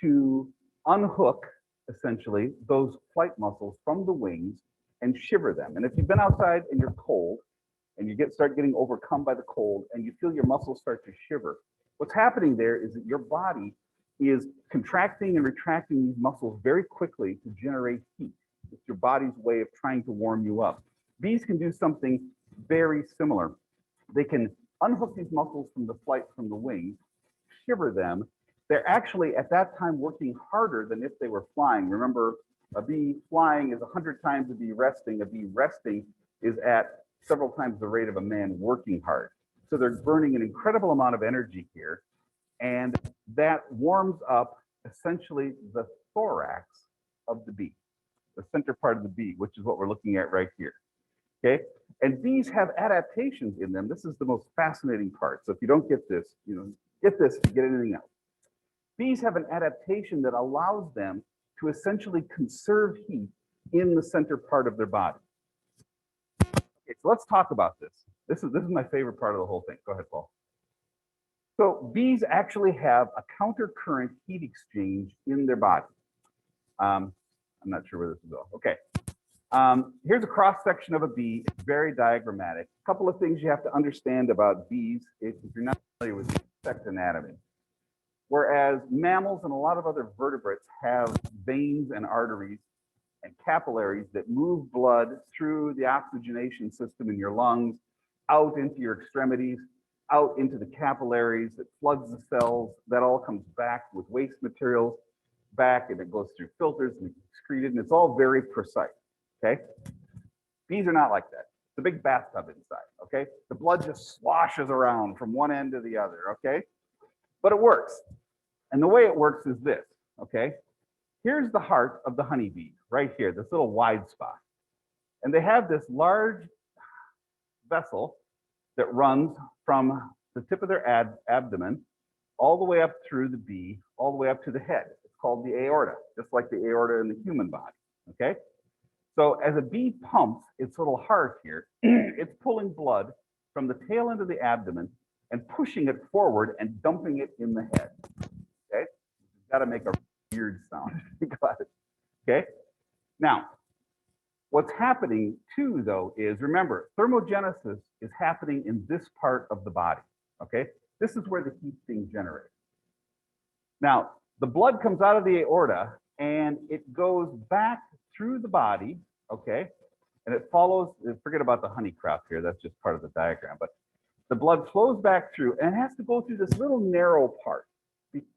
to unhook, essentially, those flight muscles from the wings and shiver them. And if you've been outside and you're cold, and you start getting overcome by the cold, and you feel your muscles start to shiver, what's happening there is that your body is contracting and retracting these muscles very quickly to generate heat. It's your body's way of trying to warm you up. Bees can do something very similar. They can unhook these muscles from the flight from the wings, shiver them. They're actually at that time working harder than if they were flying. Remember, a bee flying is 100 times a bee resting. A bee resting is at several times the rate of a man working hard. So they're burning an incredible amount of energy here. And that warms up essentially the thorax of the bee, the center part of the bee, which is what we're looking at right here. Okay. And bees have adaptations in them. This is the most fascinating part. So if you don't get this, get this to get anything else. Bees have an adaptation that allows them to essentially conserve heat in the center part of their body. Okay, so let's talk about this. This is my favorite part of the whole thing. Go ahead, Paul. So bees actually have a countercurrent heat exchange in their body. I'm not sure where this will go. Okay. Here's a cross section of a bee. It's very diagrammatic. A couple of things you have to understand about bees if you're not familiar with insect anatomy. Whereas mammals and a lot of other vertebrates have veins and arteries and capillaries that move blood through the oxygenation system in your lungs, out into your extremities, out into the capillaries that floods the cells. That all comes back with waste materials back, and it goes through filters and excreted, and it's all very precise. Okay, bees are not like that. It's a big bathtub inside. Okay, the blood just sloshes around from one end to the other. Okay, but it works, and the way it works is this. Okay, here's the heart of the honeybee right here, this little wide spot, and they have this large vessel that runs from the tip of their abdomen all the way up through the bee, all the way up to the head. It's called the aorta, just like the aorta in the human body. Okay. So as a bee pumps its little heart here, it's pulling blood from the tail end of the abdomen and pushing it forward and dumping it in the head. Okay, you've got to make a weird sound. Okay, now what's happening too, though, is remember thermogenesis is happening in this part of the body. Okay, this is where the heat's being generated. Now the blood comes out of the aorta and it goes back through the body, okay, and it follows, forget about the honey crop here, that's just part of the diagram, but the blood flows back through and it has to go through this little narrow part.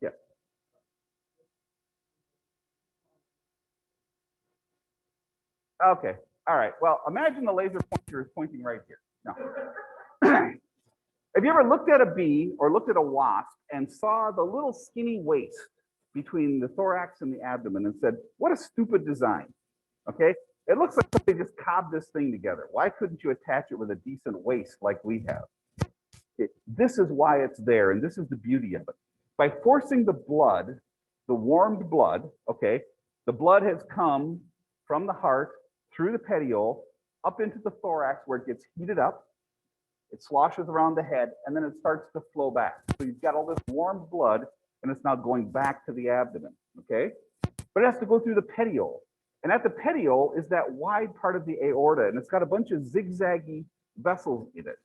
Yeah. Okay, all right, well, imagine the laser pointer is pointing right here. No. Have you ever looked at a bee or looked at a wasp and saw the little skinny waist between the thorax and the abdomen and said, what a stupid design? Okay, it looks like they just cobbed this thing together. Why couldn't you attach it with a decent waist like we have? This is why it's there, and this is the beauty of it. By forcing the blood, the warmed blood, okay, the blood has come from the heart through the petiole up into the thorax where it gets heated up. It sloshes around the head, and then it starts to flow back. So you've got all this warmed blood, and it's now going back to the abdomen, okay? But it has to go through the petiole. And at the petiole is that wide part of the aorta, and it's got a bunch of zigzaggy vessels in it.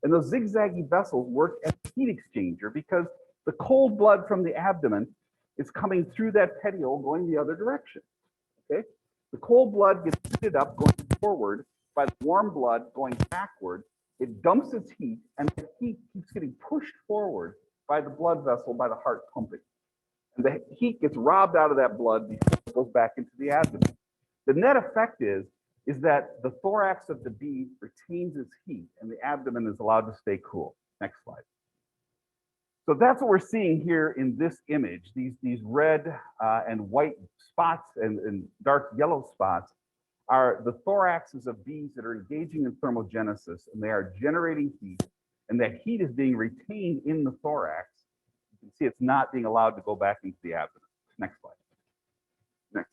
And those zigzaggy vessels work as a heat exchanger because the cold blood from the abdomen is coming through that petiole going the other direction, okay? The cold blood gets heated up going forward by the warm blood going backward. It dumps its heat, and the heat keeps getting pushed forward by the blood vessel, by the heart pumping. And the heat gets robbed out of that blood before it goes back into the abdomen. The net effect is that the thorax of the bee retains its heat and the abdomen is allowed to stay cool. Next slide. So that's what we're seeing here in this image. These red and white spots and dark yellow spots are the thoraxes of bees that are engaging in thermogenesis, and they are generating heat, and that heat is being retained in the thorax. You can see it's not being allowed to go back into the abdomen. Next slide. Next.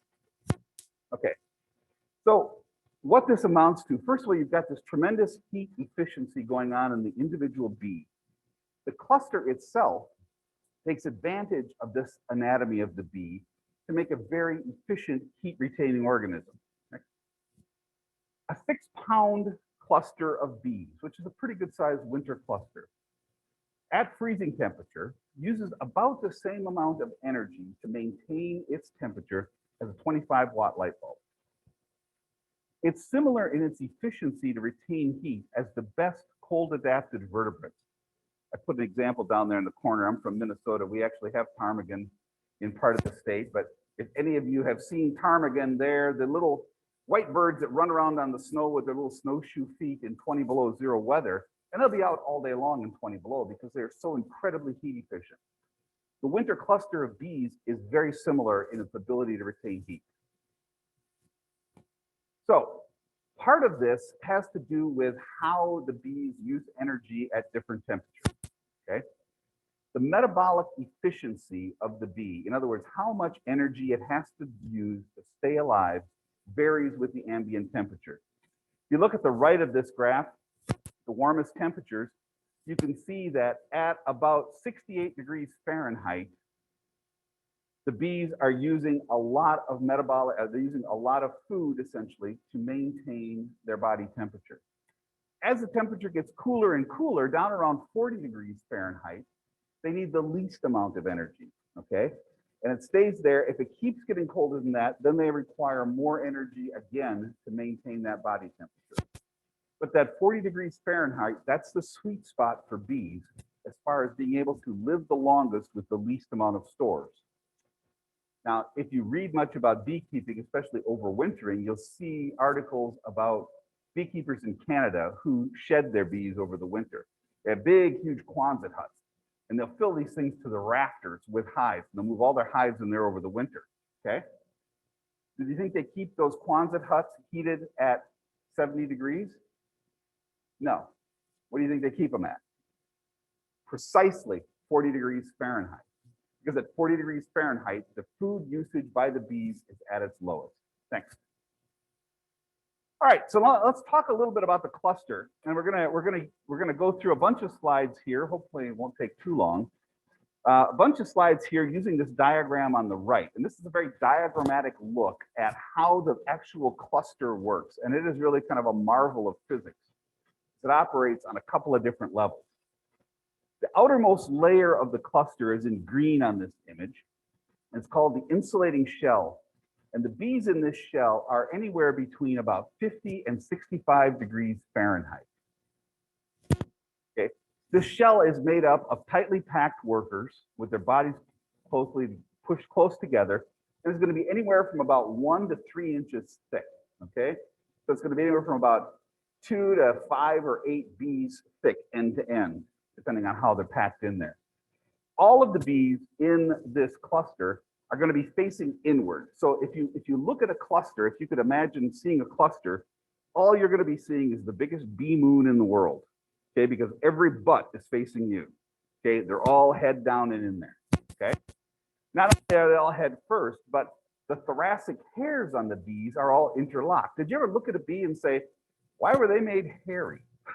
Okay. So what this amounts to, first of all, you've got this tremendous heat efficiency going on in the individual bee. The cluster itself takes advantage of this anatomy of the bee to make a very efficient heat retaining organism. Next. A 6-pound cluster of bees, which is a pretty good sized winter cluster, at freezing temperature, uses about the same amount of energy to maintain its temperature as a 25-watt light bulb. It's similar in its efficiency to retain heat as the best cold-adapted vertebrates. I put an example down there in the corner. I'm from Minnesota. We actually have ptarmigan in part of the state, but if any of you have seen ptarmigan, they're the little white birds that run around on the snow with their little snowshoe feet in 20 below zero weather, and they'll be out all day long in 20 below because they're so incredibly heat efficient. The winter cluster of bees is very similar in its ability to retain heat. So part of this has to do with how the bees use energy at different temperatures, okay? The metabolic efficiency of the bee, in other words, how much energy it has to use to stay alive, varies with the ambient temperature. If you look at the right of this graph, the warmest temperatures, you can see that at about 68 degrees Fahrenheit, the bees are using a lot of metabolic, they're using a lot of food essentially to maintain their body temperature. As the temperature gets cooler and cooler, down around 40 degrees Fahrenheit, they need the least amount of energy, okay? And it stays there. If it keeps getting colder than that, then they require more energy again to maintain that body temperature. But that 40 degrees Fahrenheit, that's the sweet spot for bees as far as being able to live the longest with the least amount of stores. Now, if you read much about beekeeping, especially overwintering, you'll see articles about beekeepers in Canada who shed their bees over the winter. They have big, huge Quonset huts, and they'll fill these things to the rafters with hives. And they'll move all their hives in there over the winter, okay? Do you think they keep those Quonset huts heated at 70 degrees? No. What do you think they keep them at? Precisely 40 degrees Fahrenheit. Because at 40 degrees Fahrenheit, the food usage by the bees is at its lowest. Thanks. All right, so let's talk a little bit about the cluster, and we're gonna go through a bunch of slides here. Hopefully, it won't take too long. A bunch of slides here using this diagram on the right, and this is a very diagrammatic look at how the actual cluster works, and it is really kind of a marvel of physics. It operates on a couple of different levels. The outermost layer of the cluster is in green on this image. It's called the insulating shell. And the bees in this shell are anywhere between about 50 and 65 degrees Fahrenheit. Okay. This shell is made up of tightly packed workers with their bodies closely pushed close together. And it's going to be anywhere from about 1 to 3 inches thick. Okay. So it's going to be anywhere from about 2 to 5 or 8 bees thick end to end, depending on how they're packed in there. All of the bees in this cluster are going to be facing inward. So if you look at a cluster, if you could imagine seeing a cluster, all you're going to be seeing is the biggest bee moon in the world, okay? Because every butt is facing you, okay? They're all head down and in there, okay? Not only are they all head first, but the thoracic hairs on the bees are all interlocked. Did you ever look at a bee and say, why were they made hairy? I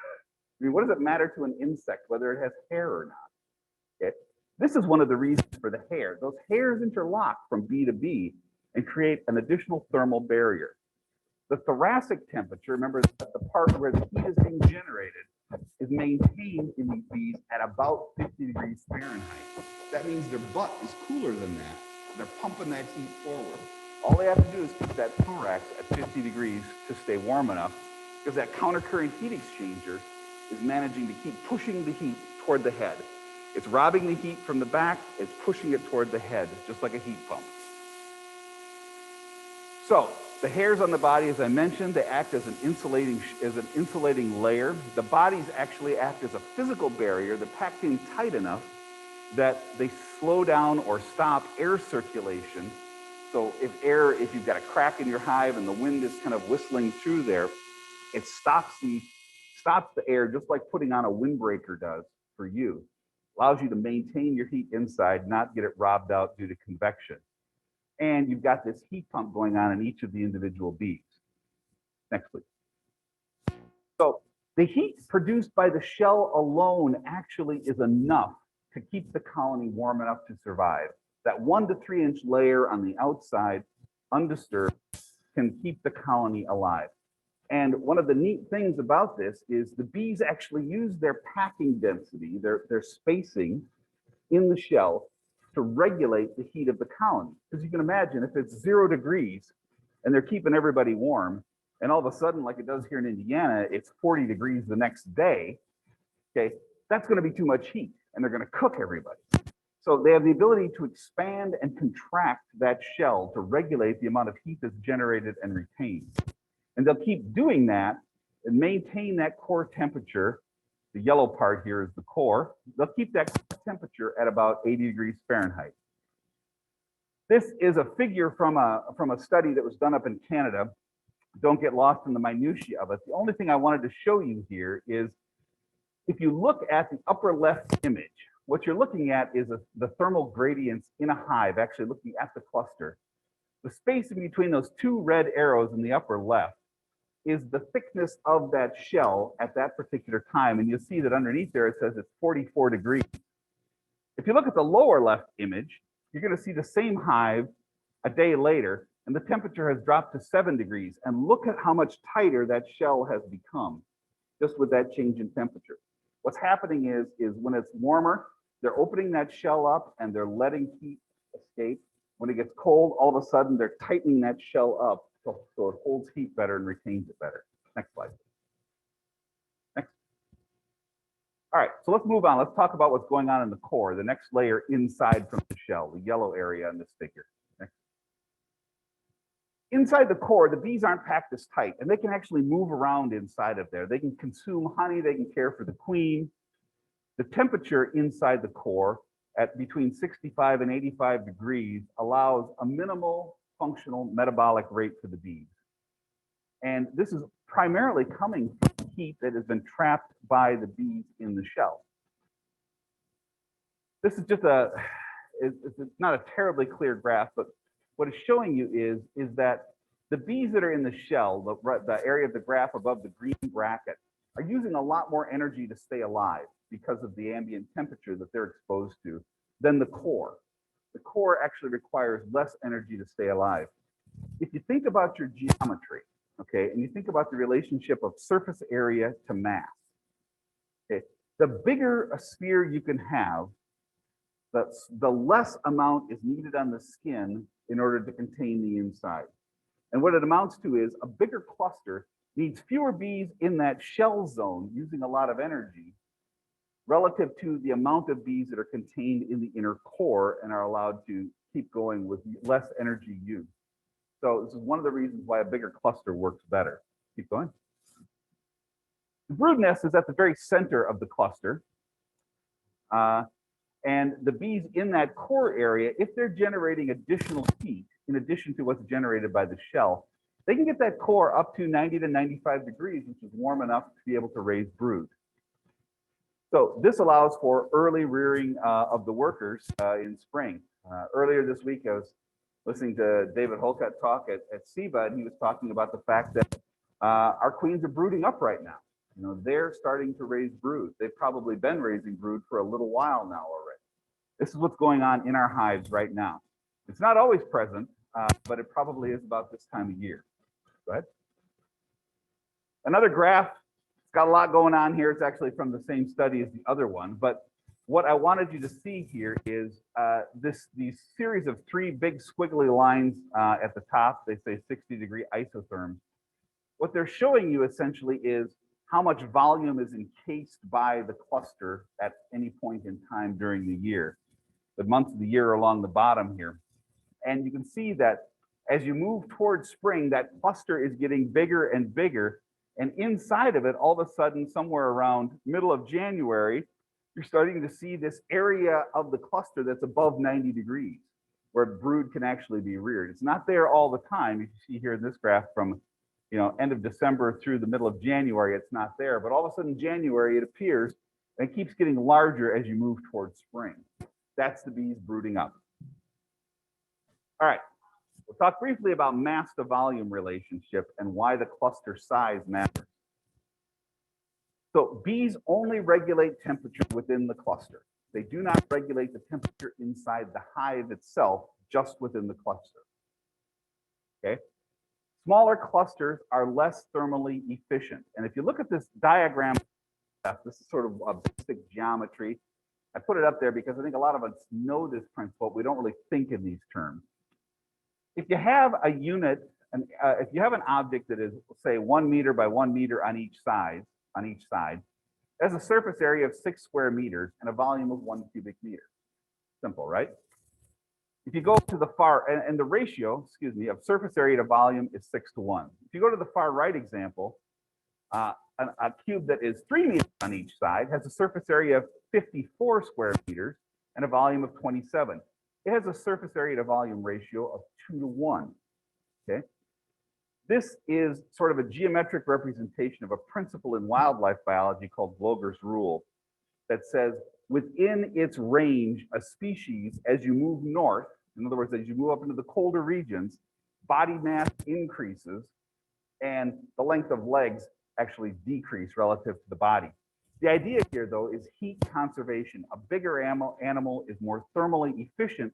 mean, what does it matter to an insect whether it has hair or not? Okay? This is one of the reasons for the hair. Those hairs interlock from bee to bee and create an additional thermal barrier. The thoracic temperature, remember that the part where the heat is being generated, is maintained in these bees at about 50 degrees Fahrenheit. That means their butt is cooler than that. They're pumping that heat forward. All they have to do is keep that thorax at 50 degrees to stay warm enough, because that countercurrent heat exchanger is managing to keep pushing the heat toward the head. It's robbing the heat from the back, it's pushing it toward the head, just like a heat pump. So the hairs on the body, as I mentioned, they act as an insulating layer. The bodies actually act as a physical barrier. They're packed in tight enough that they slow down or stop air circulation. So if you've got a crack in your hive and the wind is kind of whistling through there, it stops the air, just like putting on a windbreaker does for you. Allows you to maintain your heat inside, not get it robbed out due to convection. And you've got this heat pump going on in each of the individual bees. Next, please. So the heat produced by the shell alone actually is enough to keep the colony warm enough to survive. That 1 to 3 inch layer on the outside, undisturbed, can keep the colony alive. And one of the neat things about this is the bees actually use their packing density, their spacing in the shell to regulate the heat of the colony. Because you can imagine if it's 0 degrees and they're keeping everybody warm, and all of a sudden, like it does here in Indiana, it's 40 degrees the next day, okay, that's going to be too much heat and they're going to cook everybody. So they have the ability to expand and contract that shell to regulate the amount of heat that's generated and retained. And they'll keep doing that and maintain that core temperature. The yellow part here is the core. They'll keep that temperature at about 80 degrees Fahrenheit. This is a figure from a study that was done up in Canada. Don't get lost in the minutiae of it. The only thing I wanted to show you here is if you look at the upper left image, what you're looking at is the thermal gradients in a hive, actually looking at the cluster. The space in between those 2 red arrows in the upper left is the thickness of that shell at that particular time. And you'll see that underneath there, it says it's 44 degrees. If you look at the lower left image, you're going to see the same hive a day later, and the temperature has dropped to 7 degrees. And look at how much tighter that shell has become just with that change in temperature. What's happening is when it's warmer, they're opening that shell up and they're letting heat escape. When it gets cold, all of a sudden they're tightening that shell up so it holds heat better and retains it better. Next slide. Next. All right, so let's move on. Let's talk about what's going on in the core, the next layer inside from the shell, the yellow area in this figure. Next. Inside the core, the bees aren't packed as tight, and they can actually move around inside of there. They can consume honey, they can care for the queen. The temperature inside the core at between 65 and 85 degrees allows a minimal functional metabolic rate for the bees. And this is primarily coming from heat that has been trapped by the bees in the shell. This is just it's not a terribly clear graph, but what it's showing you is that the bees that are in the shell, the area of the graph above the green bracket, are using a lot more energy to stay alive because of the ambient temperature that they're exposed to than the core. The core actually requires less energy to stay alive. If you think about your geometry, okay, and you think about the relationship of surface area to mass, okay, the bigger a sphere you can have, the less amount is needed on the skin in order to contain the inside. And what it amounts to is a bigger cluster needs fewer bees in that shell zone using a lot of energy relative to the amount of bees that are contained in the inner core and are allowed to keep going with less energy use. So this is one of the reasons why a bigger cluster works better. Keep going. The brood nest is at the very center of the cluster. And the bees in that core area, if they're generating additional heat, in addition to what's generated by the shell, they can get that core up to 90 to 95 degrees, which is warm enough to be able to raise brood. So this allows for early rearing of the workers in spring. Earlier this week, I was listening to David Holcott talk at SEBA, and he was talking about the fact that our queens are brooding up right now. You know, they're starting to raise brood. They've probably been raising brood for a little while now already. This is what's going on in our hives right now. It's not always present, but it probably is about this time of year. Go ahead. Another graph. It's got a lot going on here. It's actually from the same study as the other one. But what I wanted you to see here is these series of 3 big squiggly lines at the top. They say 60-degree isotherms. What they're showing you essentially is how much volume is encased by the cluster at any point in time during the year. The months of the year are along the bottom here. And you can see that as you move towards spring, that cluster is getting bigger and bigger. And inside of it, all of a sudden, somewhere around middle of January, you're starting to see this area of the cluster that's above 90 degrees, where brood can actually be reared. It's not there all the time. You see here in this graph from end of December through the middle of January, it's not there. But all of a sudden, January, it appears, and it keeps getting larger as you move towards spring. That's the bees brooding up. All right. We'll talk briefly about mass to volume relationship and why the cluster size matters. So bees only regulate temperature within the cluster. They do not regulate the temperature inside the hive itself, just within the cluster. Okay. Smaller clusters are less thermally efficient. And if you look at this diagram, this is sort of a basic geometry. I put it up there because I think a lot of us know this principle. We don't really think in these terms. If you have a unit, if you have an object that is, say, 1 meter by 1 meter on each side, it has a surface area of 6 square meters and a volume of 1 cubic meter. Simple, right? If you go to the far, and the ratio, of surface area to volume is 6 to 1. If you go to the far right example, a cube that is 3 meters on each side has a surface area of 54 square meters and a volume of 27. It has a surface area to volume ratio of 2 to 1. Okay. This is sort of a geometric representation of a principle in wildlife biology called Vogler's rule that says within its range, a species, as you move north, in other words, as you move up into the colder regions, body mass increases and the length of legs actually decrease relative to the body. The idea here, though, is heat conservation. A bigger animal is more thermally efficient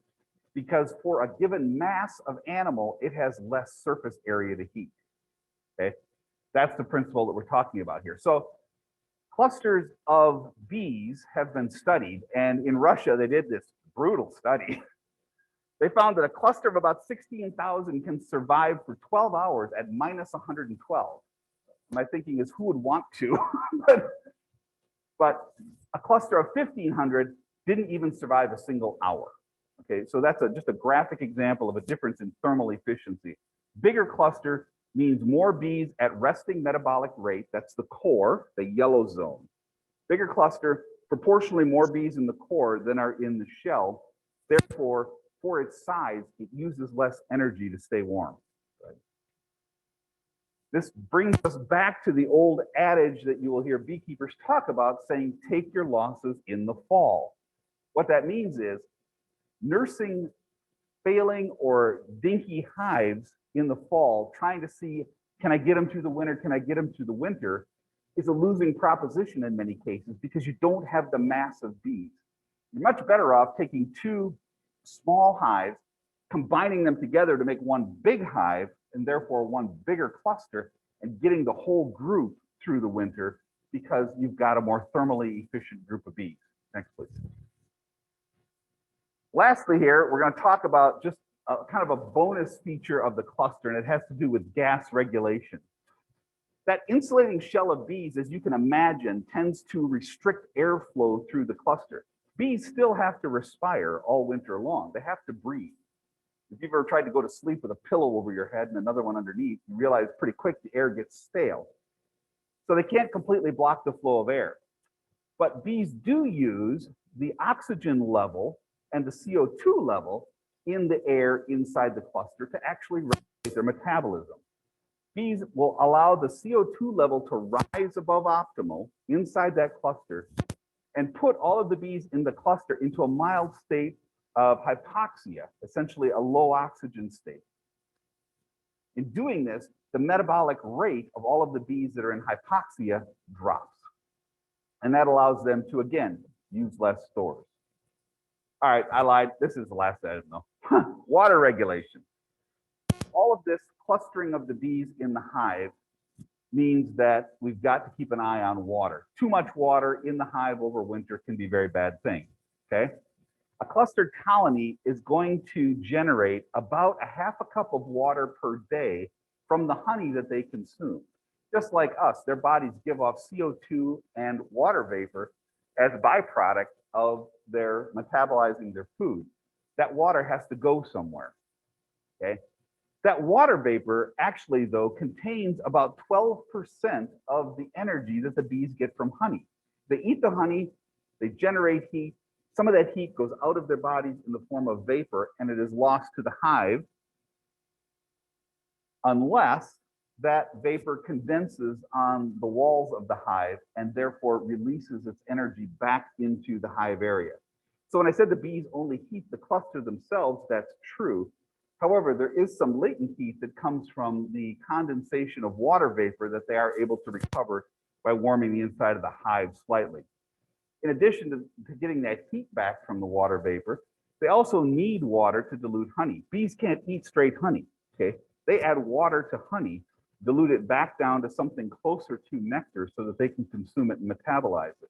because for a given mass of animal, it has less surface area to heat. Okay, that's the principle that we're talking about here. So clusters of bees have been studied, and in Russia, they did this brutal study. They found that a cluster of about 16,000 can survive for 12 hours at minus 112. My thinking is, who would want to? But a cluster of 1,500 didn't even survive a single hour. Okay, so that's just a graphic example of a difference in thermal efficiency. Bigger cluster means more bees at resting metabolic rate. That's the core, the yellow zone. Bigger cluster, proportionally more bees in the core than are in the shell. Therefore, for its size, it uses less energy to stay warm. Right? This brings us back to the old adage that you will hear beekeepers talk about, saying, take your losses in the fall. What that means is nursing failing or dinky hives in the fall, trying to see, can I get them through the winter? Can I get them through the winter? Is a losing proposition in many cases because you don't have the mass of bees. You're much better off taking two small hives, combining them together to make one big hive and therefore one bigger cluster, and getting the whole group through the winter because you've got a more thermally efficient group of bees. Next, please. Lastly here, we're going to talk about just kind of a bonus feature of the cluster, and it has to do with gas regulation. That insulating shell of bees, as you can imagine, tends to restrict airflow through the cluster. Bees still have to respire all winter long. They have to breathe. If you've ever tried to go to sleep with a pillow over your head and another one underneath, you realize pretty quick the air gets stale. So they can't completely block the flow of air. But bees do use the oxygen level and the CO2 level in the air inside the cluster to actually regulate their metabolism. Bees will allow the CO2 level to rise above optimal inside that cluster and put all of the bees in the cluster into a mild state of hypoxia, essentially a low oxygen state. In doing this, the metabolic rate of all of the bees that are in hypoxia drops. And that allows them to, again, use less stores. All right, I lied. This is the last item though. Water regulation. All of this clustering of the bees in the hive means that we've got to keep an eye on water. Too much water in the hive over winter can be a very bad thing, okay? A clustered colony is going to generate about a half a cup of water per day from the honey that they consume. Just like us, their bodies give off CO2 and water vapor as a byproduct of their metabolizing their food. That water has to go somewhere, okay? That water vapor actually, though, contains about 12% of the energy that the bees get from honey. They eat the honey, they generate heat. Some of that heat goes out of their bodies in the form of vapor, and it is lost to the hive unless that vapor condenses on the walls of the hive and therefore releases its energy back into the hive area. So when I said the bees only heat the cluster themselves, that's true. However, there is some latent heat that comes from the condensation of water vapor that they are able to recover by warming the inside of the hive slightly. In addition to getting that heat back from the water vapor, they also need water to dilute honey. Bees can't eat straight honey, okay? They add water to honey, dilute it back down to something closer to nectar so that they can consume it and metabolize it.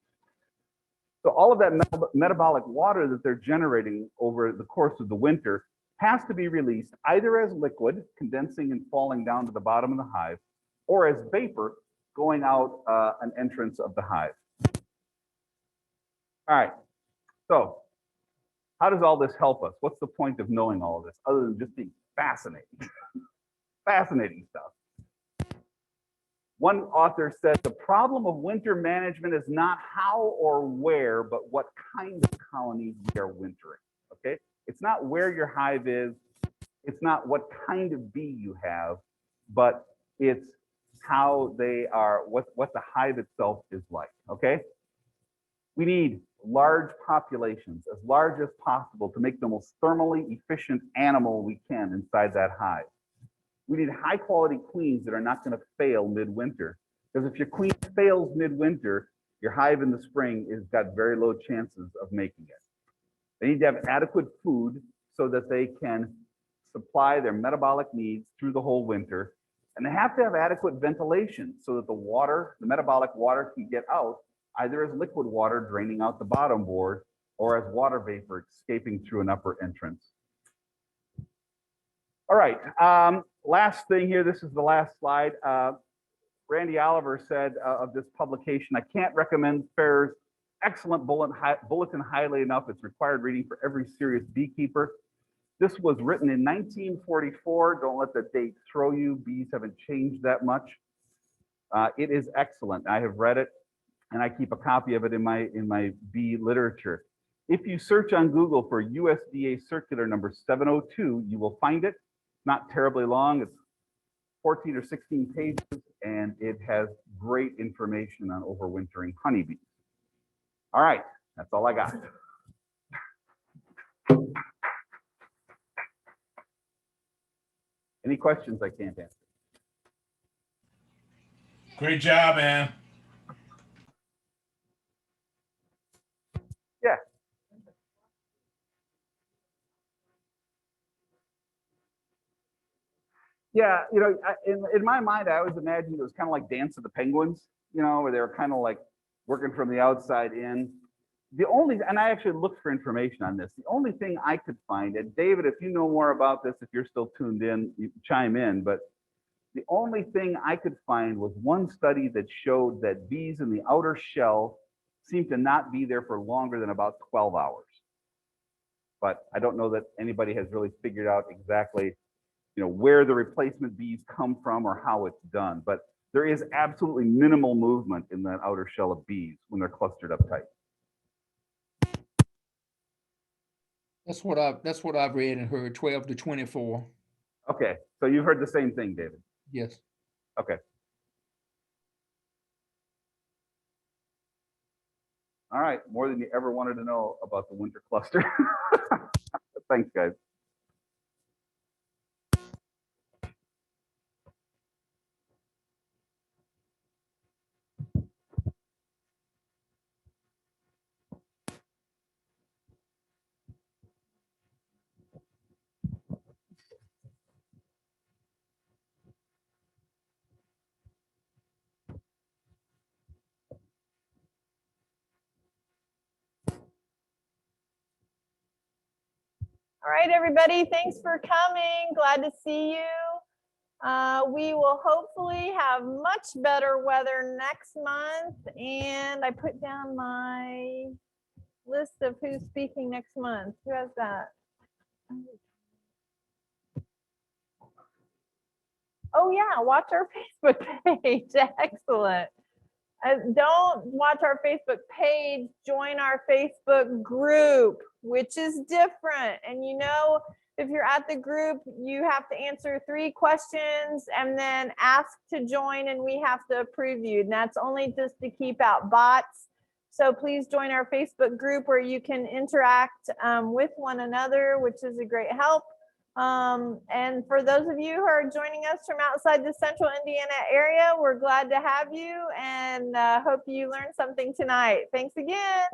So all of that metabolic water that they're generating over the course of the winter has to be released either as liquid, condensing and falling down to the bottom of the hive, or as vapor going out an entrance of the hive. All right, so how does all this help us? What's the point of knowing all of this other than just being fascinating? Fascinating stuff. One author said, the problem of winter management is not how or where, but what kind of colonies we are wintering, okay? It's not where your hive is, it's not what kind of bee you have, but it's how they are, what the hive itself is like, okay? We need large populations, as large as possible, to make the most thermally efficient animal we can inside that hive. We need high quality queens that are not going to fail midwinter. Because if your queen fails midwinter, your hive in the spring has got very low chances of making it. They need to have adequate food so that they can supply their metabolic needs through the whole winter. And they have to have adequate ventilation so that the water, the metabolic water, can get out either as liquid water draining out the bottom board or as water vapor escaping through an upper entrance. All right, last thing here, this is the last slide. Randy Oliver said of this publication, I can't recommend FAIR's excellent bulletin highly enough. It's required reading for every serious beekeeper. This was written in 1944. Don't let the date throw you. Bees haven't changed that much. It is excellent. I have read it, and I keep a copy of it in my bee literature. If you search on Google for USDA circular number 702, you will find it. Not terribly long. It's 14 or 16 pages, and it has great information on overwintering honeybees. All right, that's all I got. Any questions I can't answer? Great job, man. Yeah. Yeah, you know, in my mind, I always imagined it was kind of like Dance of the Penguins, you know, where they were kind of like working from the outside in. And I actually looked for information on this. The only thing I could find, and David, if you know more about this, if you're still tuned in, you chime in, but the only thing I could find was one study that showed that bees in the outer shell seem to not be there for longer than about 12 hours. But I don't know that anybody has really figured out exactly, you know, where the replacement bees come from or how it's done. But there is absolutely minimal movement in that outer shell of bees when they're clustered up tight. That's what I've read and heard, 12 to 24. Okay, so you've heard the same thing, David? Yes. Okay. All right, more than you ever wanted to know about the winter cluster. Thanks, guys. All right, everybody, thanks for coming. Glad to see you. We will hopefully have much better weather next month. And I put down my list of who's speaking next month. Who has that? Oh yeah, watch our Facebook page. Excellent. Don't watch our Facebook page, join our Facebook group, which is different. And you know, if you're at the group, you have to answer 3 questions and then ask to join, and we have to approve you. And that's only just to keep out bots. So please join our Facebook group where you can interact with one another, which is a great help. And for those of you who are joining us from outside the central Indiana area, we're glad to have you and hope you learned something tonight. Thanks again.